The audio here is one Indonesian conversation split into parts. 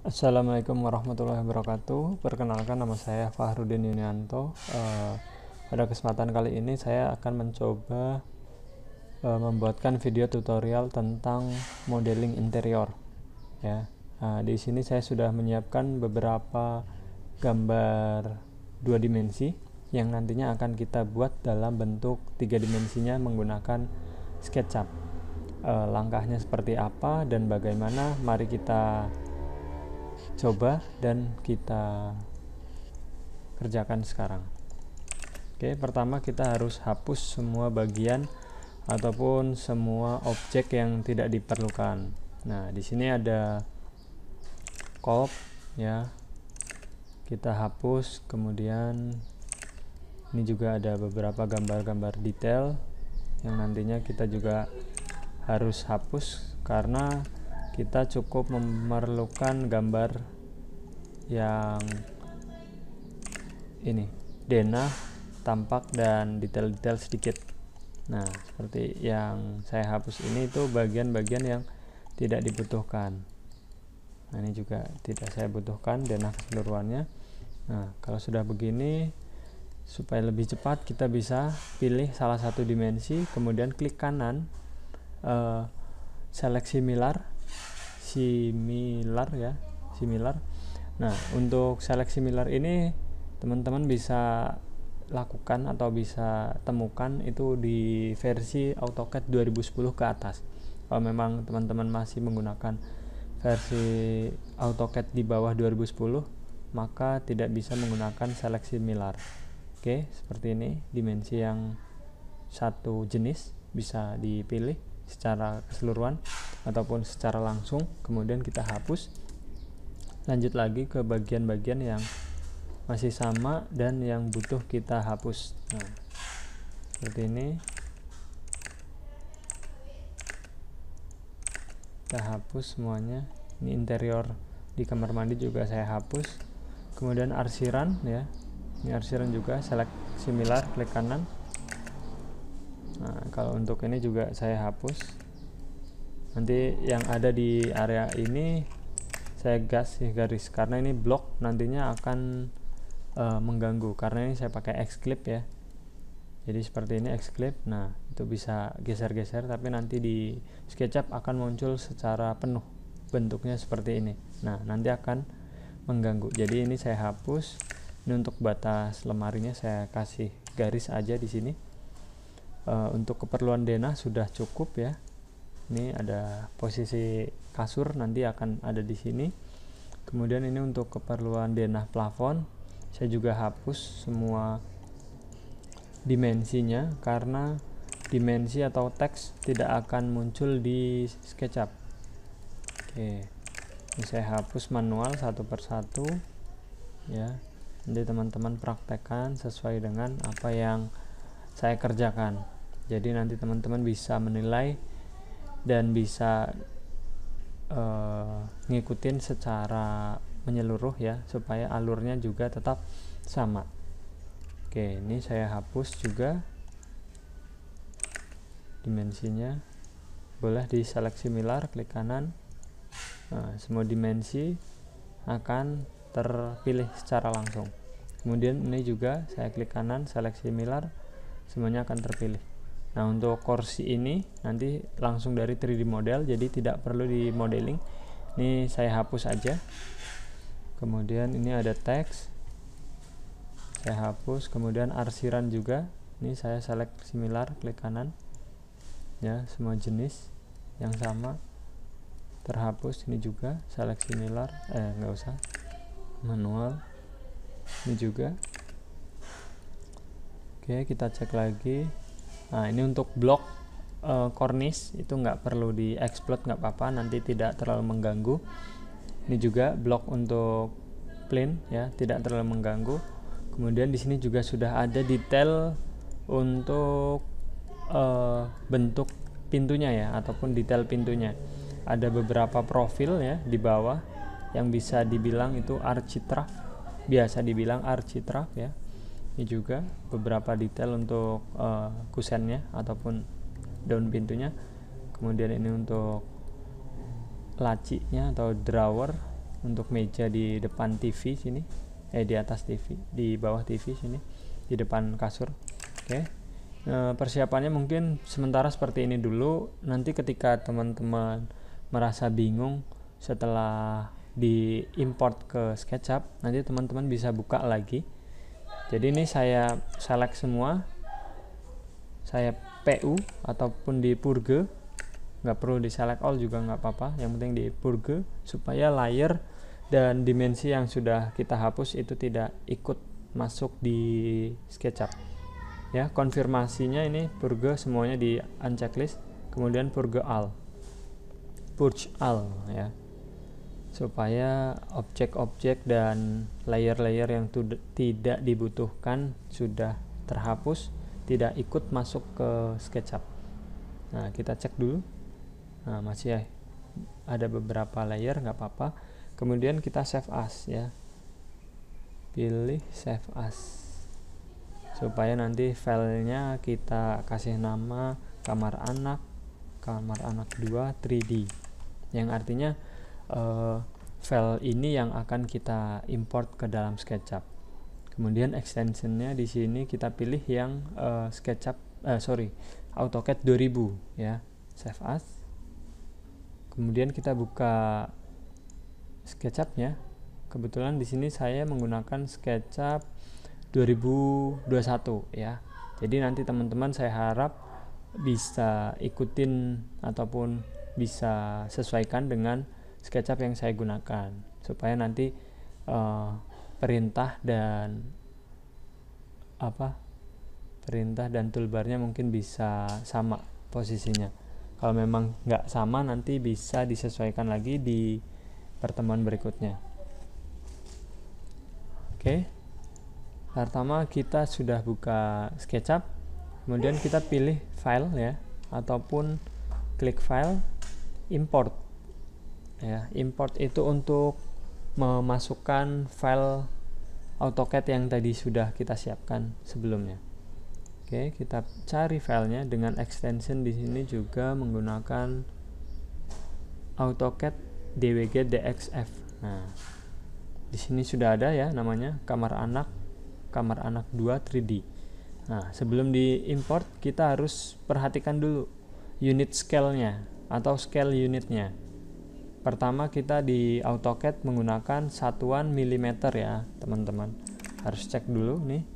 Assalamualaikum warahmatullahi wabarakatuh. Perkenalkan, nama saya Fahrudin Yunianto. Pada kesempatan kali ini saya akan mencoba membuatkan video tutorial tentang modeling interior. Ya, di sini saya sudah menyiapkan beberapa gambar 2 dimensi yang nantinya akan kita buat dalam bentuk 3 dimensinya menggunakan SketchUp. Langkahnya seperti apa dan bagaimana? Mari kita coba dan kita kerjakan sekarang. Oke, pertama kita harus hapus semua bagian ataupun semua objek yang tidak diperlukan. Nah, di sini ada kolb ya. Kita hapus, kemudian ini juga ada beberapa gambar-gambar detail yang nantinya kita juga harus hapus karena kita cukup memerlukan gambar yang ini denah, tampak, dan detail-detail sedikit. Nah, seperti yang saya hapus ini itu bagian-bagian yang tidak dibutuhkan. Nah, ini juga tidak saya butuhkan denah keseluruhannya. Nah, kalau sudah begini, supaya lebih cepat kita bisa pilih salah satu dimensi, kemudian klik kanan, select similar ya, similar. Nah, untuk select similar ini teman-teman bisa lakukan atau bisa temukan itu di versi AutoCAD 2010 ke atas. Kalau memang teman-teman masih menggunakan versi AutoCAD di bawah 2010, maka tidak bisa menggunakan select similar. Oke, seperti ini dimensi yang satu jenis bisa dipilih secara keseluruhan ataupun secara langsung, kemudian kita hapus. Lanjut lagi ke bagian-bagian yang masih sama dan yang butuh kita hapus. Nah, seperti ini kita hapus semuanya. Ini interior di kamar mandi juga saya hapus. Kemudian arsiran ya, ini arsiran juga select similar, klik kanan. Nah, kalau untuk ini juga saya hapus. Nanti yang ada di area ini saya garis karena ini blok nantinya akan mengganggu karena ini saya pakai X-Clip ya. Jadi seperti ini X-Clip. Nah, itu bisa geser-geser tapi nanti di SketchUp akan muncul secara penuh bentuknya seperti ini. Nah, nanti akan mengganggu. Jadi ini saya hapus. Ini untuk batas lemarinya saya kasih garis aja di sini. Untuk keperluan denah sudah cukup ya. Ini ada posisi kasur nanti akan ada di sini. Kemudian ini untuk keperluan denah plafon saya juga hapus semua dimensinya karena dimensi atau teks tidak akan muncul di SketchUp. Oke, ini saya hapus manual satu persatu ya. Nanti teman-teman praktekkan sesuai dengan apa yang saya kerjakan. Jadi nanti teman-teman bisa menilai dan bisa ngikutin secara menyeluruh ya, supaya alurnya juga tetap sama. Oke, ini saya hapus juga dimensinya. Boleh di select similar, klik kanan. Nah, semua dimensi akan terpilih secara langsung. Kemudian ini juga saya klik kanan, select similar, semuanya akan terpilih. Nah, untuk kursi ini nanti langsung dari 3D model, jadi tidak perlu di modeling. Ini saya hapus aja. Kemudian ini ada teks, saya hapus. Kemudian arsiran juga, ini saya select similar, klik kanan ya, semua jenis yang sama terhapus. Ini juga select similar, nggak usah, manual. Ini juga. Oke, kita cek lagi. Nah, ini untuk blok cornice itu nggak perlu di explode, nggak apa-apa, nanti tidak terlalu mengganggu. Ini juga blok untuk plane ya, tidak terlalu mengganggu. Kemudian di sini juga sudah ada detail untuk bentuk pintunya ya, ataupun detail pintunya. Ada beberapa profil ya di bawah yang bisa dibilang itu architrave, biasa dibilang architrave ya. Ini juga beberapa detail untuk kusennya ataupun daun pintunya. Kemudian ini untuk lacinya atau drawer untuk meja di depan TV sini, di atas TV, di bawah TV sini, di depan kasur. Oke. Persiapannya mungkin sementara seperti ini dulu. Nanti ketika teman-teman merasa bingung setelah diimport ke SketchUp, nanti teman-teman bisa buka lagi. Jadi ini saya select semua, saya PU ataupun di purge, nggak perlu di select all juga nggak apa-apa, yang penting di purge supaya layer dan dimensi yang sudah kita hapus itu tidak ikut masuk di SketchUp. Ya, konfirmasinya ini purge semuanya di unchecklist, kemudian purge all ya, supaya objek-objek dan layer-layer yang tidak dibutuhkan sudah terhapus, tidak ikut masuk ke SketchUp. Nah, kita cek dulu. Nah, masih ada beberapa layer, nggak apa-apa. Kemudian kita save as ya, pilih save as supaya nanti filenya kita kasih nama kamar anak 2 3D, yang artinya file ini yang akan kita import ke dalam SketchUp. Kemudian extensionnya di sini kita pilih yang AutoCAD 2000 ya, save as. Kemudian kita buka SketchUp-nya. Kebetulan di sini saya menggunakan SketchUp 2021 ya. Jadi nanti teman-teman saya harap bisa ikutin ataupun bisa sesuaikan dengan SketchUp yang saya gunakan, supaya nanti perintah dan toolbarnya mungkin bisa sama posisinya. Kalau memang nggak sama, nanti bisa disesuaikan lagi di pertemuan berikutnya. Oke. Pertama kita sudah buka SketchUp, kemudian kita pilih file ya, ataupun klik file, import ya. Import itu untuk memasukkan file AutoCAD yang tadi sudah kita siapkan sebelumnya. Oke, kita cari filenya dengan extension di sini juga menggunakan AutoCAD DWG DXF. Nah, di sini sudah ada ya namanya kamar anak 2 3D. Nah, sebelum diimport kita harus perhatikan dulu unit scale-nya atau scale unitnya. Pertama kita di AutoCAD menggunakan satuan milimeter ya teman-teman. Harus cek dulu nih.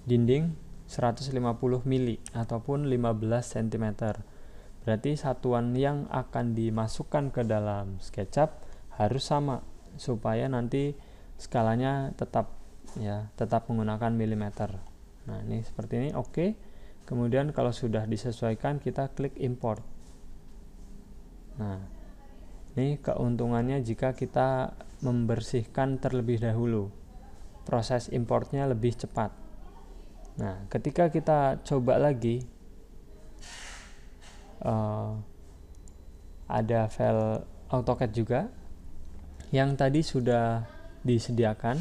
Dinding 150 mili ataupun 15 cm. Berarti satuan yang akan dimasukkan ke dalam SketchUp harus sama supaya nanti skalanya tetap menggunakan milimeter. Nah, ini seperti ini. Oke. Kemudian kalau sudah disesuaikan kita klik import. Nah, ini keuntungannya jika kita membersihkan terlebih dahulu, proses importnya lebih cepat. Nah, ketika kita coba lagi, ada file AutoCAD juga yang tadi sudah disediakan,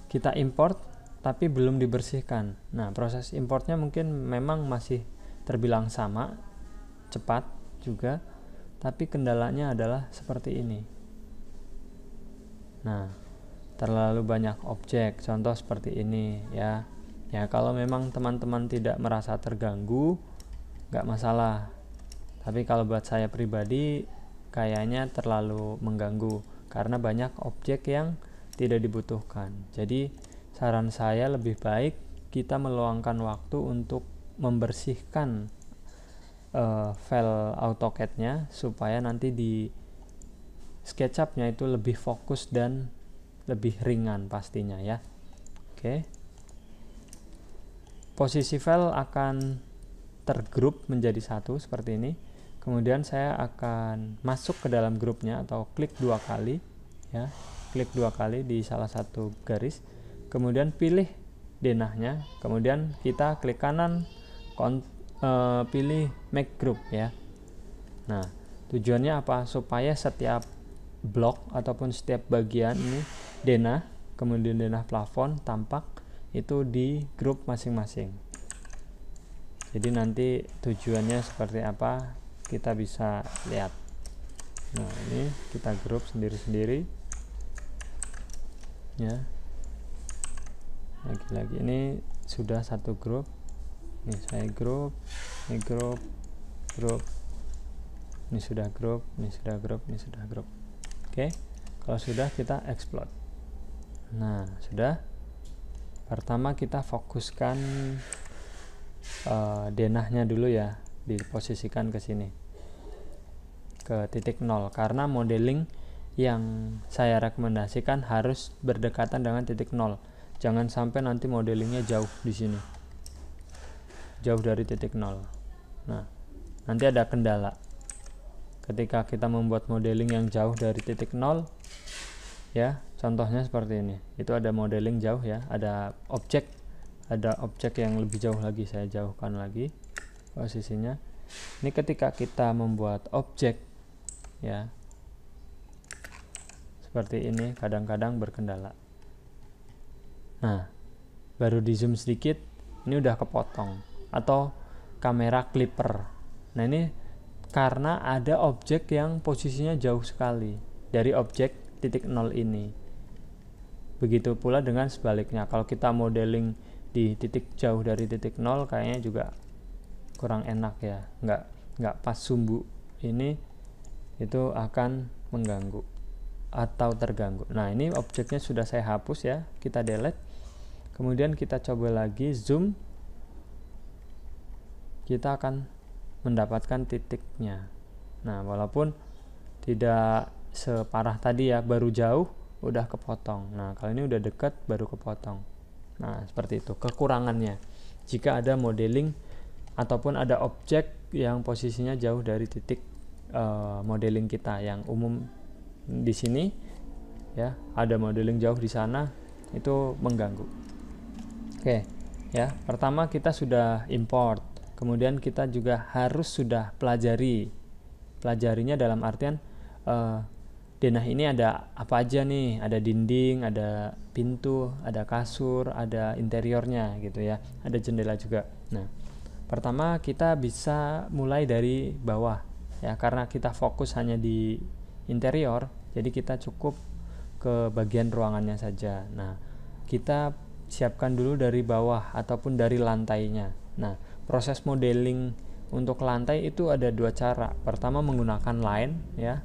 kita import tapi belum dibersihkan. Nah, proses importnya mungkin memang masih terbilang sama, cepat juga, tapi kendalanya adalah seperti ini. Nah, terlalu banyak objek, contoh seperti ini ya. Ya, kalau memang teman-teman tidak merasa terganggu, nggak masalah. Tapi kalau buat saya pribadi, kayaknya terlalu mengganggu karena banyak objek yang tidak dibutuhkan. Jadi saran saya lebih baik kita meluangkan waktu untuk membersihkan file AutoCAD-nya supaya nanti di SketchUp-nya itu lebih fokus dan lebih ringan pastinya ya. Oke. Posisi file akan tergrup menjadi satu seperti ini. Kemudian saya akan masuk ke dalam grupnya atau klik 2 kali ya. Klik 2 kali di salah satu garis, kemudian pilih denahnya, kemudian kita klik kanan, pilih make group ya. Nah, tujuannya apa? Supaya setiap blok ataupun setiap bagian ini denah, kemudian denah plafon tampak itu di grup masing-masing. Jadi nanti tujuannya seperti apa kita bisa lihat. Nah, ini kita grup sendiri-sendiri ya. Lagi-lagi ini sudah satu grup. Ini saya grup, ini grup, ini sudah grup, ini sudah grup, ini sudah grup. Oke, kalau sudah kita explode. Nah, sudah. Pertama kita fokuskan denahnya dulu ya, diposisikan ke sini, ke titik 0, karena modeling yang saya rekomendasikan harus berdekatan dengan titik 0. Jangan sampai nanti modelingnya jauh di sini, jauh dari titik 0. Nah, nanti ada kendala ketika kita membuat modeling yang jauh dari titik 0 ya. Contohnya seperti ini, itu ada modeling jauh ya, ada objek yang lebih jauh lagi, saya jauhkan lagi posisinya. Ini ketika kita membuat objek ya seperti ini, kadang-kadang berkendala. Nah, baru di zoom sedikit, ini udah kepotong, atau kamera clipper. Nah, ini karena ada objek yang posisinya jauh sekali dari objek titik 0 ini. Begitu pula dengan sebaliknya, kalau kita modeling di titik jauh dari titik 0, kayaknya juga kurang enak ya, nggak pas sumbu ini, itu akan mengganggu atau terganggu. Nah, ini objeknya sudah saya hapus ya, kita delete. Kemudian kita coba lagi zoom, kita akan mendapatkan titiknya. Nah, walaupun tidak separah tadi ya, baru jauh udah kepotong. Nah, kalau ini udah dekat baru kepotong. Nah, seperti itu kekurangannya jika ada modeling ataupun ada objek yang posisinya jauh dari titik modeling kita yang umum di sini ya, ada modeling jauh di sana, itu mengganggu. Oke ya, pertama kita sudah import, kemudian kita juga harus sudah pelajarinya dalam artian denah ini ada apa aja nih, ada dinding, ada pintu, ada kasur, ada interiornya gitu ya, ada jendela juga. Nah, pertama kita bisa mulai dari bawah ya, karena kita fokus hanya di interior, jadi kita cukup ke bagian ruangannya saja. Nah, kita siapkan dulu dari bawah ataupun dari lantainya. Nah, proses modeling untuk lantai itu ada dua cara. Pertama menggunakan line ya,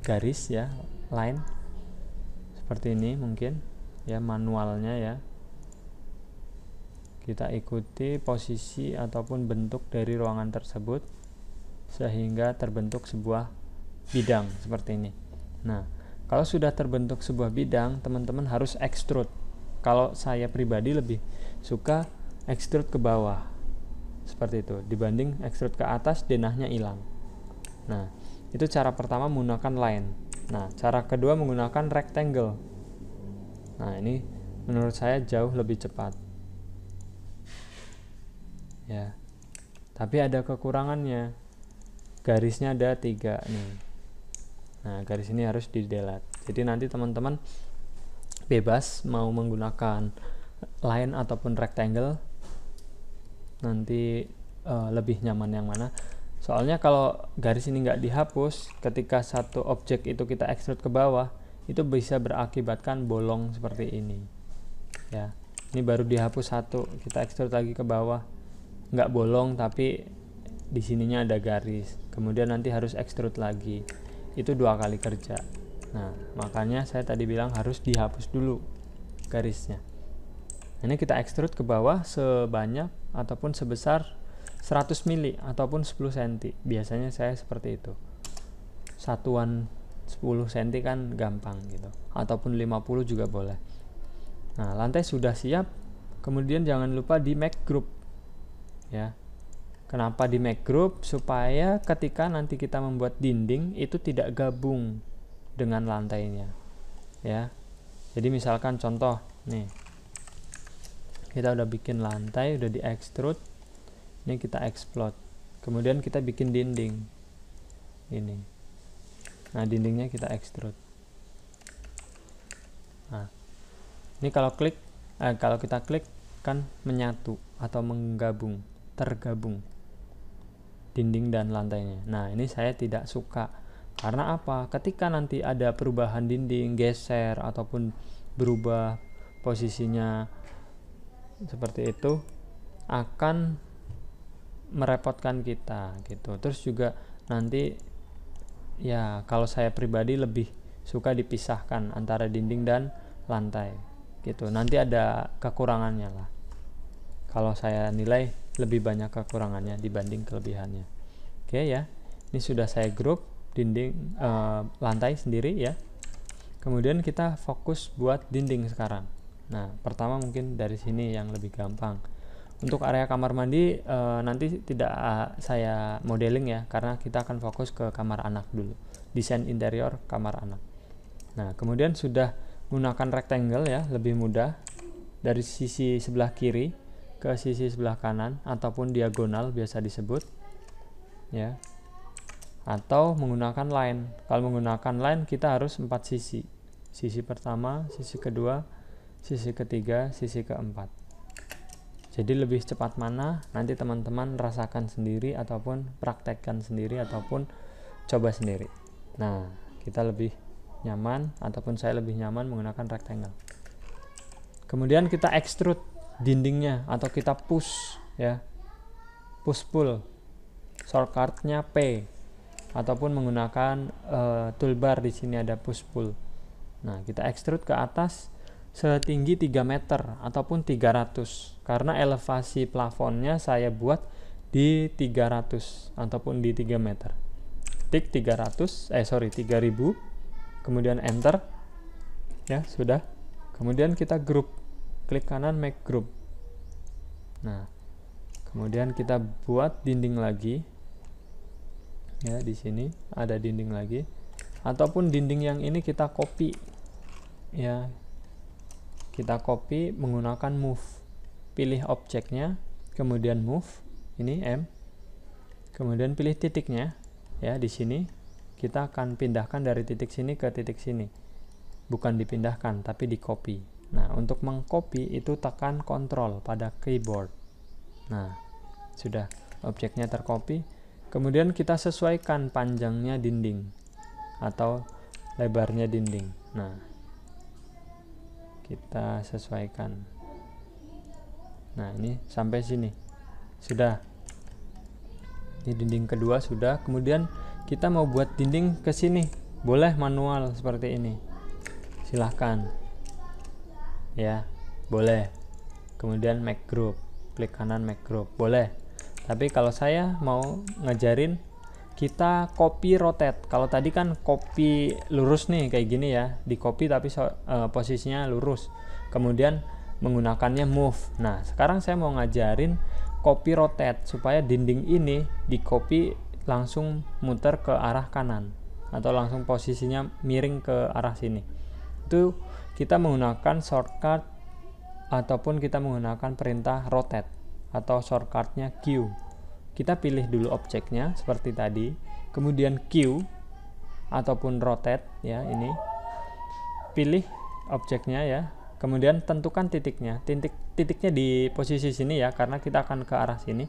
garis ya, line seperti ini mungkin ya, manualnya ya, kita ikuti posisi ataupun bentuk dari ruangan tersebut sehingga terbentuk sebuah bidang seperti ini. Nah, kalau sudah terbentuk sebuah bidang, teman-teman harus extrude. Kalau saya pribadi lebih suka extrude ke bawah seperti itu dibanding extrude ke atas, denahnya hilang. Nah, itu cara pertama menggunakan line. Nah, cara kedua menggunakan rectangle. Nah, ini menurut saya jauh lebih cepat ya, tapi ada kekurangannya, garisnya ada 3 nih. Nah, garis ini harus di delete. Jadi nanti teman-teman bebas mau menggunakan line ataupun rectangle, nanti lebih nyaman yang mana. Soalnya kalau garis ini nggak dihapus, ketika satu objek itu kita extrude ke bawah, itu bisa berakibatkan bolong seperti ini ya. Ini baru dihapus satu, kita extrude lagi ke bawah, nggak bolong tapi di sininya ada garis, kemudian nanti harus extrude lagi, itu 2 kali kerja. Nah, makanya saya tadi bilang harus dihapus dulu garisnya. Ini kita extrude ke bawah sebanyak ataupun sebesar 100 mili ataupun 10 cm. Biasanya saya seperti itu. Satuan 10 cm kan gampang gitu. Ataupun 50 juga boleh. Nah, lantai sudah siap. Kemudian jangan lupa di make group. Ya. Kenapa di make group? Supaya ketika nanti kita membuat dinding itu tidak gabung dengan lantainya. Ya. Jadi misalkan contoh nih, kita udah bikin lantai, udah di extrude, ini kita explode, kemudian kita bikin dinding ini. Nah, dindingnya kita extrude. Nah, ini kalau kita klik kan menyatu atau tergabung dinding dan lantainya. Nah, ini saya tidak suka Karena apa? Ketika nanti ada perubahan dinding, geser ataupun berubah posisinya seperti itu, akan merepotkan kita gitu. Terus juga nanti ya kalau saya pribadi lebih suka dipisahkan antara dinding dan lantai gitu. Nanti ada kekurangannya lah. Kalau saya nilai lebih banyak kekurangannya dibanding kelebihannya. Oke ya. Ini sudah saya grup dinding lantai sendiri ya. Kemudian kita fokus buat dinding sekarang. Nah, pertama mungkin dari sini yang lebih gampang. Untuk area kamar mandi nanti tidak saya modeling ya, karena kita akan fokus ke kamar anak dulu. Desain interior kamar anak. Nah, kemudian sudah menggunakan rectangle ya, lebih mudah. Dari sisi sebelah kiri ke sisi sebelah kanan ataupun diagonal biasa disebut ya, atau menggunakan line. Kalau menggunakan line kita harus 4 sisi. Sisi pertama, sisi kedua, sisi ketiga, sisi keempat. Jadi lebih cepat mana nanti teman-teman rasakan sendiri ataupun praktekkan sendiri ataupun coba sendiri. Nah, kita lebih nyaman ataupun saya lebih nyaman menggunakan rectangle. Kemudian kita extrude dindingnya atau kita push ya, push pull, shortcutnya P, ataupun menggunakan toolbar di sini ada push pull. Nah, kita extrude ke atas setinggi 3 meter ataupun 300, karena elevasi plafonnya saya buat di 300 ataupun di 3 meter. Tik 3000, kemudian enter ya, sudah. Kemudian kita group, klik kanan make group. Nah, kemudian kita buat dinding lagi ya, di sini ada dinding lagi, ataupun dinding yang ini kita copy ya, kita copy menggunakan move. Pilih objeknya, kemudian move, ini M, kemudian pilih titiknya ya, di sini kita akan pindahkan dari titik sini ke titik sini, bukan dipindahkan tapi di copy. Nah, untuk mengcopy itu tekan Ctrl pada keyboard. Nah, sudah objeknya tercopy. Kemudian kita sesuaikan panjangnya dinding atau lebarnya dinding. Nah, kita sesuaikan. Nah, ini sampai sini sudah. Ini dinding kedua sudah. Kemudian kita mau buat dinding ke sini, boleh manual seperti ini, silahkan ya, boleh. Kemudian make group, klik kanan make group, boleh. Tapi kalau saya mau ngajarin kita copy rotate. Kalau tadi kan copy lurus nih kayak gini ya, di copy tapi posisinya lurus, kemudian menggunakannya move. Nah, sekarang saya mau ngajarin copy rotate supaya dinding ini di copy langsung muter ke arah kanan atau langsung posisinya miring ke arah sini. Itu kita menggunakan shortcut ataupun kita menggunakan perintah rotate atau shortcutnya Q. Kita pilih dulu objeknya seperti tadi, kemudian Q ataupun rotate ya, ini pilih objeknya ya, kemudian tentukan titiknya. Titiknya di posisi sini ya, karena kita akan ke arah sini.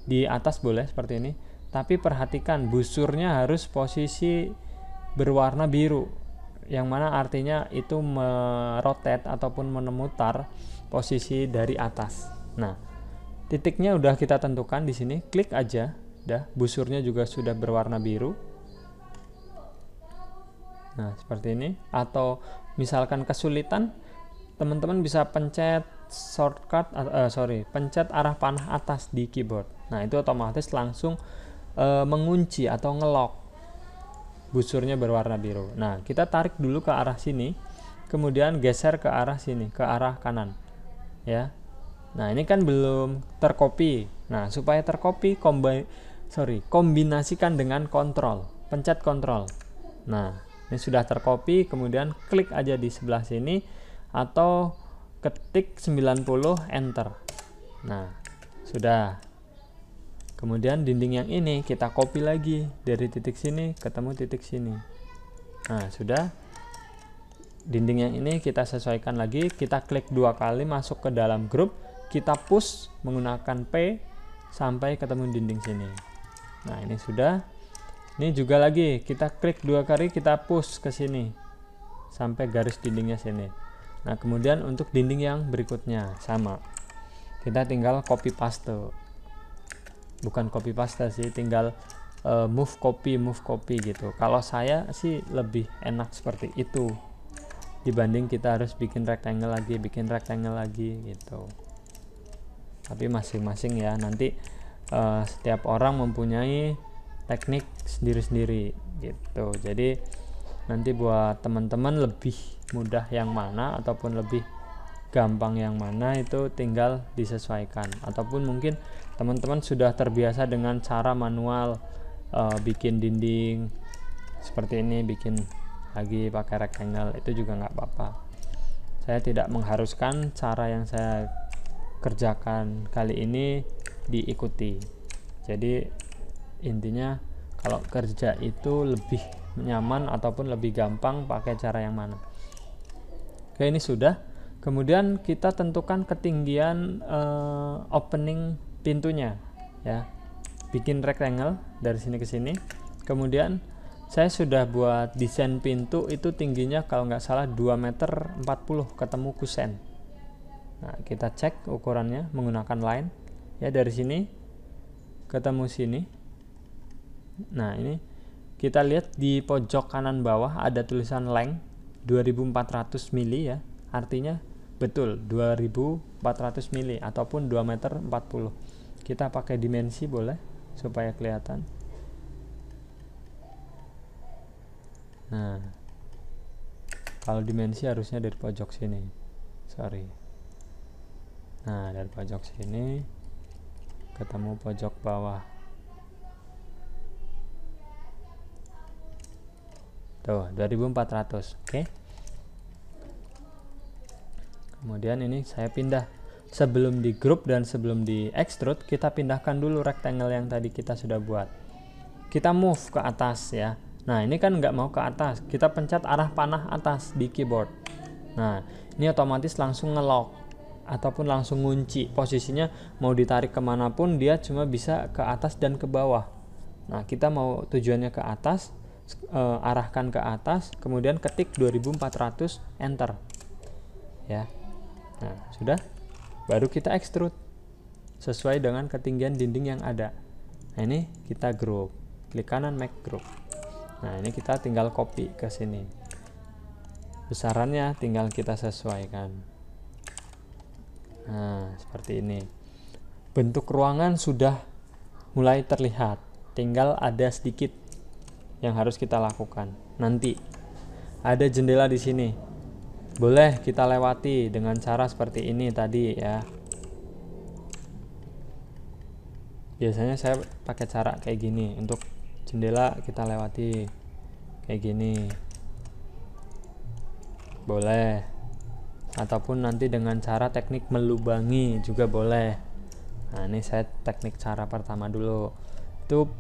Di atas boleh seperti ini, tapi perhatikan busurnya harus posisi berwarna biru, yang mana artinya itu merotate ataupun memutar posisi dari atas. Nah, titiknya udah kita tentukan di sini, klik aja, udah, busurnya juga sudah berwarna biru. Nah, seperti ini. Atau misalkan kesulitan, teman-teman bisa pencet pencet arah panah atas di keyboard. Nah, itu otomatis langsung mengunci atau ngelock, busurnya berwarna biru. Nah, kita tarik dulu ke arah sini, kemudian geser ke arah sini, ke arah kanan ya. Nah, ini kan belum tercopy. Nah, supaya tercopy kombinasikan dengan kontrol, pencet kontrol. Nah, ini sudah tercopy, kemudian klik aja di sebelah sini atau ketik 90 enter. Nah, sudah. Kemudian dinding yang ini kita copy lagi dari titik sini ketemu titik sini. Nah, sudah. Dinding yang ini kita sesuaikan lagi, kita klik 2 kali masuk ke dalam grup, kita push menggunakan P sampai ketemu dinding sini. Nah, ini sudah. Ini juga lagi kita klik 2 kali, kita push ke sini sampai garis dindingnya sini. Nah, kemudian untuk dinding yang berikutnya sama. Kita tinggal copy paste. Bukan copy paste sih, tinggal move copy gitu. Kalau saya sih lebih enak seperti itu dibanding kita harus bikin rectangle lagi gitu. Tapi masing-masing ya, nanti setiap orang mempunyai teknik sendiri-sendiri gitu. Jadi nanti buat teman-teman lebih mudah yang mana ataupun lebih gampang yang mana itu tinggal disesuaikan. Ataupun mungkin teman-teman sudah terbiasa dengan cara manual bikin dinding seperti ini, bikin lagi pakai rectangle, itu juga nggak apa-apa. Saya tidak mengharuskan cara yang saya kerjakan kali ini diikuti. Jadi intinya kalau kerja itu lebih nyaman ataupun lebih gampang pakai cara yang mana. Oke, ini sudah. Kemudian kita tentukan ketinggian opening pintunya ya. Bikin rectangle dari sini ke sini. Kemudian saya sudah buat desain pintu itu tingginya kalau nggak salah 2,40 meter ketemu kusen. Nah, kita cek ukurannya menggunakan line ya, dari sini ketemu sini. Nah, ini kita lihat di pojok kanan bawah ada tulisan length 2400 mili ya. Artinya betul 2400 mili ataupun 2,40 meter. Kita pakai dimensi boleh supaya kelihatan. Nah, kalau dimensi harusnya dari pojok sini. Sorry. Nah, dari pojok sini ketemu pojok bawah. Tuh, 2400. Oke. Kemudian ini saya pindah. Sebelum di group dan sebelum di extrude, kita pindahkan dulu rectangle yang tadi kita sudah buat. Kita move ke atas ya. Nah, ini kan nggak mau ke atas. Kita pencet arah panah atas di keyboard. Nah, ini otomatis langsung ngelock ataupun langsung ngunci. Posisinya mau ditarik kemanapun dia cuma bisa ke atas dan ke bawah. Nah, kita mau tujuannya ke atas, arahkan ke atas, kemudian ketik 2400, enter. Ya. Nah, sudah. Baru kita extrude sesuai dengan ketinggian dinding yang ada. Nah, ini kita group, klik kanan make group. Nah, ini kita tinggal copy ke sini, besarannya tinggal kita sesuaikan. Nah, seperti ini. Bentuk ruangan sudah mulai terlihat, tinggal ada sedikit yang harus kita lakukan. Nanti ada jendela di sini, boleh kita lewati dengan cara seperti ini tadi ya. Biasanya saya pakai cara kayak gini. Untuk jendela kita lewati kayak gini, boleh. Ataupun nanti dengan cara teknik melubangi juga boleh. Nah, ini saya teknik cara pertama dulu. Itu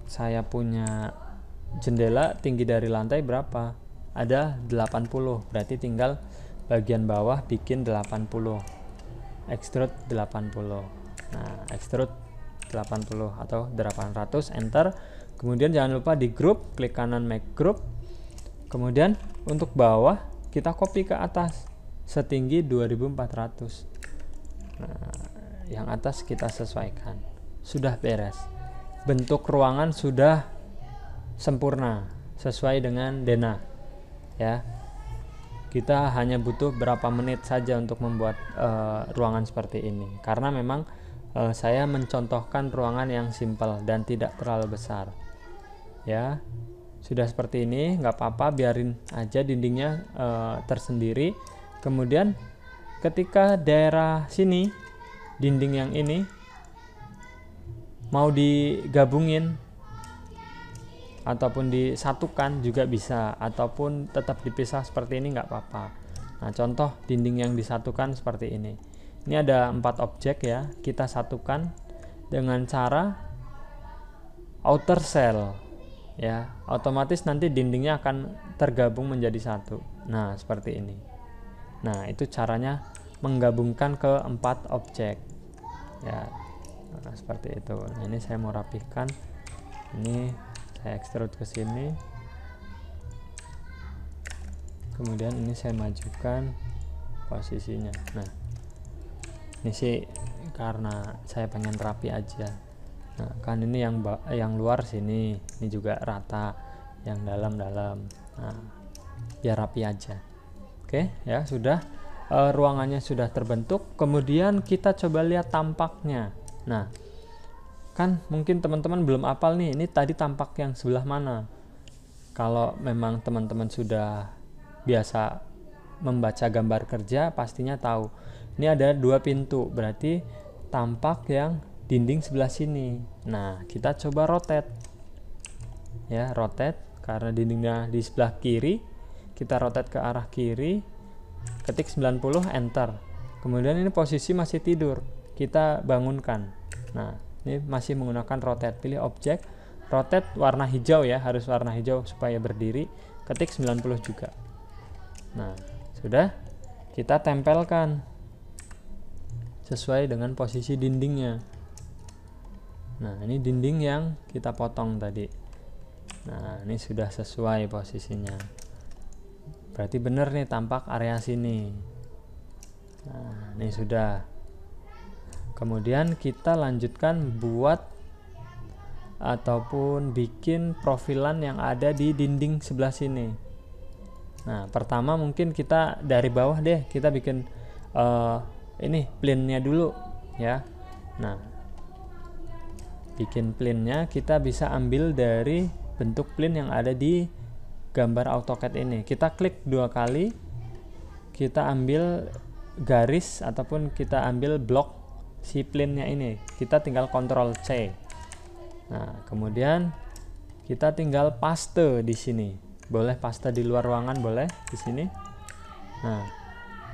saya punya jendela tinggi dari lantai berapa? Ada 80, berarti tinggal bagian bawah bikin 80, extrude 80. Nah, extrude 80 atau 800, enter. Kemudian jangan lupa di group, klik kanan make group. Kemudian untuk bawah kita copy ke atas setinggi 2400. Nah, yang atas kita sesuaikan. Sudah beres. Bentuk ruangan sudah sempurna sesuai dengan Dena. Ya, kita hanya butuh berapa menit saja untuk membuat ruangan seperti ini, karena memang saya mencontohkan ruangan yang simple dan tidak terlalu besar ya. Sudah seperti ini, nggak apa-apa, biarin aja dindingnya tersendiri. Kemudian ketika daerah sini, dinding yang ini mau digabungin ataupun disatukan juga bisa, ataupun tetap dipisah seperti ini nggak apa-apa. Nah, contoh dinding yang disatukan seperti ini. Ini ada 4 objek ya, kita satukan dengan cara outer cell ya. Otomatis nanti dindingnya akan tergabung menjadi satu. Nah, seperti ini. Nah, itu caranya menggabungkan ke 4 objek ya. Nah, seperti itu. Nah, ini saya mau rapihkan. Ini saya extrude ke sini, kemudian ini saya majukan posisinya. Nah, ini sih karena saya pengen rapi aja. Nah, kan ini yang luar sini, ini juga rata, yang dalam. Nah, biar rapi aja. Oke, ya sudah. Ruangannya sudah terbentuk. Kemudian kita coba lihat tampaknya. Nah, kan mungkin teman-teman belum hafal nih, ini tadi tampak yang sebelah mana. Kalau memang teman-teman sudah biasa membaca gambar kerja, pastinya tahu. Ini ada 2 pintu, berarti tampak yang dinding sebelah sini. Nah, kita coba rotate. Ya, rotate karena dindingnya di sebelah kiri, kita rotate ke arah kiri, ketik 90, enter. Kemudian ini posisi masih tidur, kita bangunkan. Nah, ini masih menggunakan rotate, pilih objek, rotate warna hijau ya, harus warna hijau supaya berdiri, ketik 90 juga. Nah, sudah, kita tempelkan sesuai dengan posisi dindingnya. Nah, ini dinding yang kita potong tadi. Nah, ini sudah sesuai posisinya, berarti benar nih tampak area sini. Nah, ini sudah. Kemudian kita lanjutkan buat ataupun bikin profilan yang ada di dinding sebelah sini. Nah, pertama mungkin kita dari bawah deh, kita bikin ini plane-nya dulu ya. Nah, bikin plane-nya kita bisa ambil dari bentuk plane yang ada di gambar AutoCAD ini. Kita klik 2 kali, kita ambil garis ataupun kita ambil blok si plane-nya ini, kita tinggal Ctrl C. Nah, kemudian kita tinggal paste di sini. Boleh paste di luar ruangan, boleh di sini. Nah,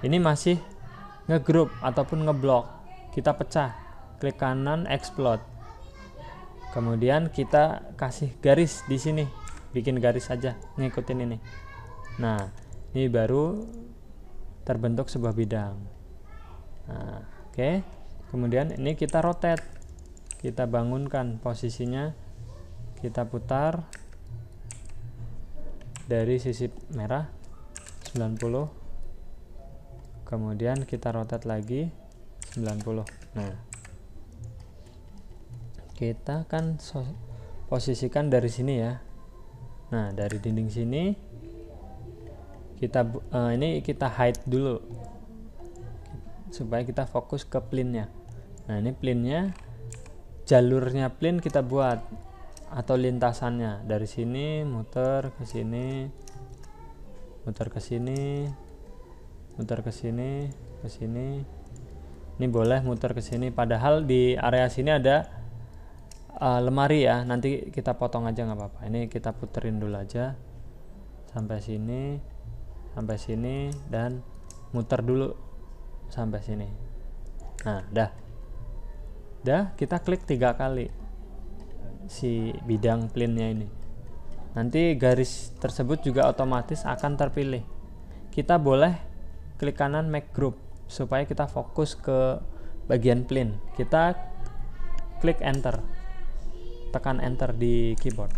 ini masih ngegroup ataupun ngeblok. Kita pecah, klik kanan explode. Kemudian kita kasih garis di sini, bikin garis saja, ngikutin ini. Nah, ini baru terbentuk sebuah bidang. Nah, oke. Kemudian ini kita rotate, kita bangunkan posisinya, kita putar dari sisi merah 90, kemudian kita rotate lagi 90. Nah, kita kan posisikan dari sini ya. Nah, dari dinding sini kita ini kita hide dulu supaya kita fokus ke plane-nya. Nah, ini plane-nya, jalurnya plane kita buat atau lintasannya dari sini muter ke sini, muter ke sini, muter ke sini, ke sini. Ini boleh muter ke sini, padahal di area sini ada lemari ya, nanti kita potong aja nggak apa-apa. Ini kita puterin dulu aja sampai sini, sampai sini, dan muter dulu sampai sini. Nah, dah kita klik 3 kali si bidang plane-nya ini. Nanti garis tersebut juga otomatis akan terpilih. Kita boleh klik kanan make group supaya kita fokus ke bagian plane. Kita klik enter, tekan enter di keyboard.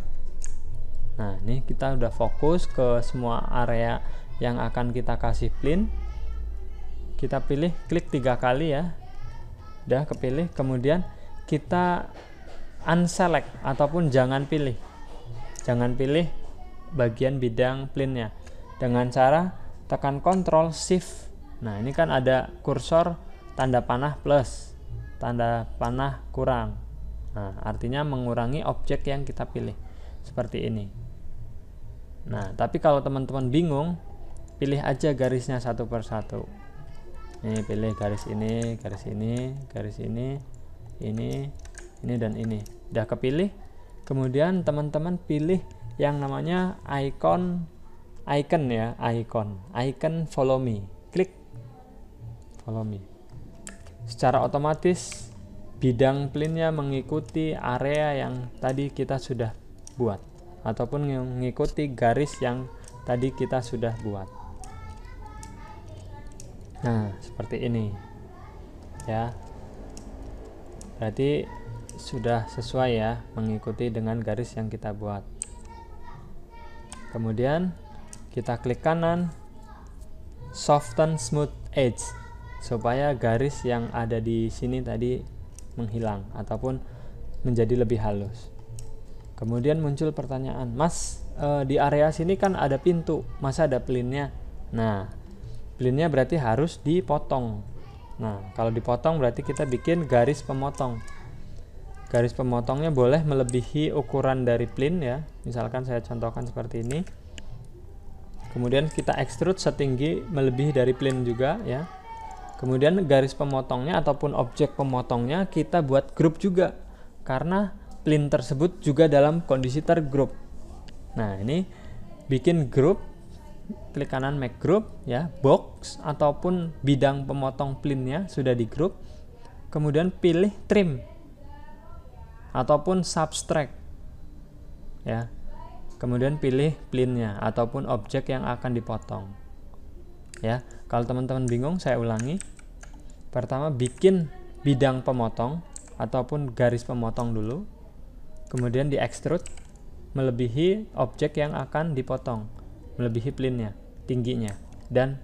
Nah, ini kita udah fokus ke semua area yang akan kita kasih plane. Kita pilih, klik 3 kali ya, udah kepilih. Kemudian kita unselect ataupun jangan pilih bagian bidang plane-nya dengan cara tekan Ctrl Shift. Nah, ini kan ada kursor tanda panah plus, tanda panah kurang. Nah, artinya mengurangi objek yang kita pilih seperti ini. Nah, tapi kalau teman-teman bingung, pilih aja garisnya satu persatu. Nih, pilih garis ini, garis ini, garis ini, ini dan ini. Udah kepilih. Kemudian teman-teman pilih yang namanya icon follow me. Klik follow me. Secara otomatis bidang plane-nya mengikuti area yang tadi kita sudah buat ataupun mengikuti garis yang tadi kita sudah buat. Nah, seperti ini ya, berarti sudah sesuai ya, mengikuti dengan garis yang kita buat. Kemudian kita klik kanan, soften smooth edge, supaya garis yang ada di sini tadi menghilang ataupun menjadi lebih halus. Kemudian muncul pertanyaan, Mas, di area sini kan ada pintu, masa ada plinnya? Nah, plinnya berarti harus dipotong. Nah, kalau dipotong berarti kita bikin garis pemotong. Garis pemotongnya boleh melebihi ukuran dari plin ya. Misalkan saya contohkan seperti ini. Kemudian kita extrude setinggi melebihi dari plin juga ya. Kemudian garis pemotongnya ataupun objek pemotongnya kita buat group juga, karena plin tersebut juga dalam kondisi tergroup. Nah, ini bikin group, klik kanan make group ya, box ataupun bidang pemotong plinnya sudah di group. Kemudian pilih trim ataupun subtract ya. Kemudian pilih plinnya ataupun objek yang akan dipotong ya. Kalau teman-teman bingung, saya ulangi. Pertama, bikin bidang pemotong ataupun garis pemotong dulu, kemudian di extrude melebihi objek yang akan dipotong, melebihi plinnya, tingginya, dan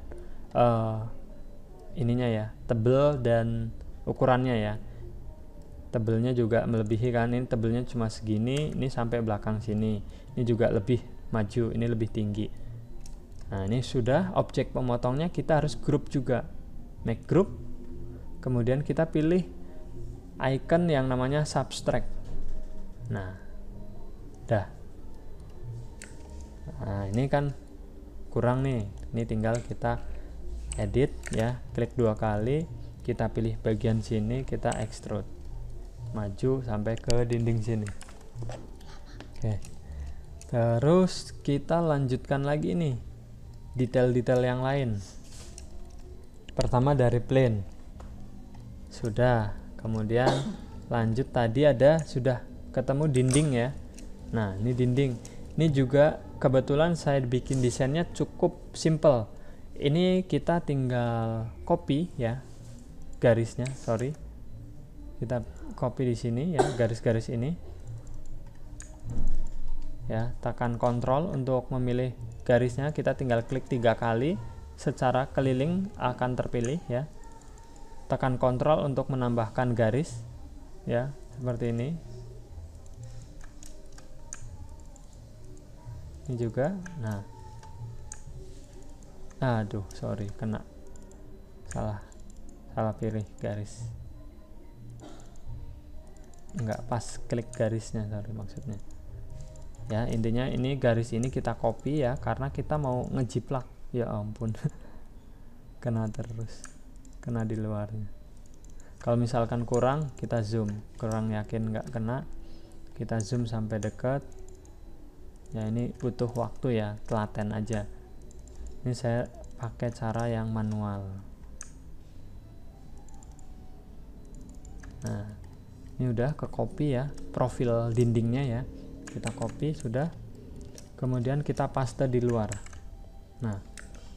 ininya ya, tebel dan ukurannya ya. Tebelnya juga melebihi, kan ini tebelnya cuma segini, ini sampai belakang sini, ini juga lebih maju, ini lebih tinggi. Nah, ini sudah objek pemotongnya, kita harus group juga, make group. Kemudian kita pilih icon yang namanya subtract. Nah, dah. Nah, ini kan kurang nih, ini tinggal kita edit ya, klik 2 kali, kita pilih bagian sini, kita extrude maju sampai ke dinding sini. Oke, terus kita lanjutkan lagi nih detail-detail yang lain. Pertama dari plane sudah, kemudian lanjut tadi ada sudah ketemu dinding ya. Nah, ini dinding, ini juga kebetulan saya bikin desainnya cukup simple. Ini kita tinggal copy ya garisnya, kita copy di sini ya, garis-garis ini ya. Tekan Ctrl untuk memilih garisnya, kita tinggal klik 3 kali, secara keliling akan terpilih ya. Tekan Ctrl untuk menambahkan garis ya, seperti ini. Ini juga. Nah, aduh sorry, kena salah pilih garis, nggak pas klik garisnya, sorry maksudnya ya. Intinya ini garis ini kita copy ya, karena kita mau ngejiplak. Ya ampun kena terus, kena di luarnya. Kalau misalkan kurang, kita zoom, kurang yakin nggak kena, kita zoom sampai dekat ya. Ini butuh waktu ya, telaten aja. Ini saya pakai cara yang manual. Nah, ini udah ke copy ya, profil dindingnya ya, kita copy sudah. Kemudian kita paste di luar. Nah,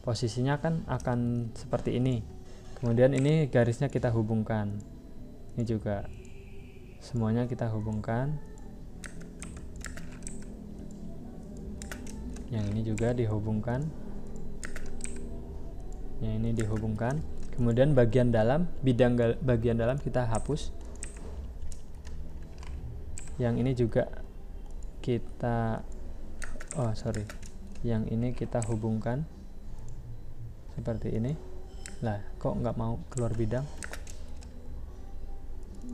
posisinya kan akan seperti ini. Kemudian ini garisnya kita hubungkan, ini juga semuanya kita hubungkan. Yang ini juga dihubungkan, yang ini dihubungkan. Kemudian bagian dalam, bagian dalam kita hapus. Yang ini juga kita yang ini kita hubungkan seperti ini. Lah, kok nggak mau keluar bidang?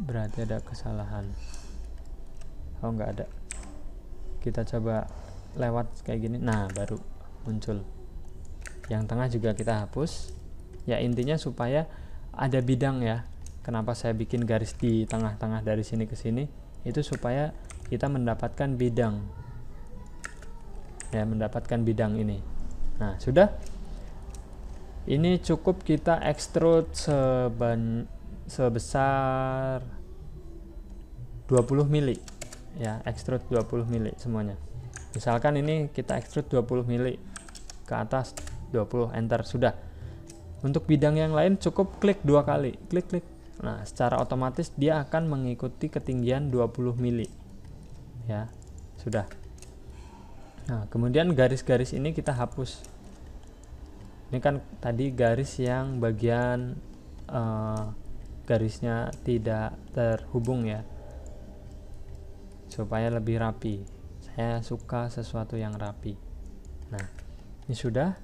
Berarti ada kesalahan. Oh, nggak ada. Kita coba lewat kayak gini. Nah, baru muncul. Yang tengah juga kita hapus. Ya, intinya supaya ada bidang ya. Kenapa saya bikin garis di tengah-tengah dari sini ke sini? Itu supaya kita mendapatkan bidang. Ya, mendapatkan bidang ini. Nah, sudah. Ini cukup kita extrude sebesar 20 mili. Ya, extrude 20 mili semuanya. Misalkan ini kita extrude 20 mili ke atas, 20, enter, sudah. Untuk bidang yang lain cukup klik 2 kali, klik. Nah, secara otomatis dia akan mengikuti ketinggian 20 mili. Ya, sudah. Nah, kemudian garis-garis ini kita hapus. Ini kan tadi garis yang bagian garisnya tidak terhubung ya, supaya lebih rapi. Saya suka sesuatu yang rapi. Nah, ini sudah.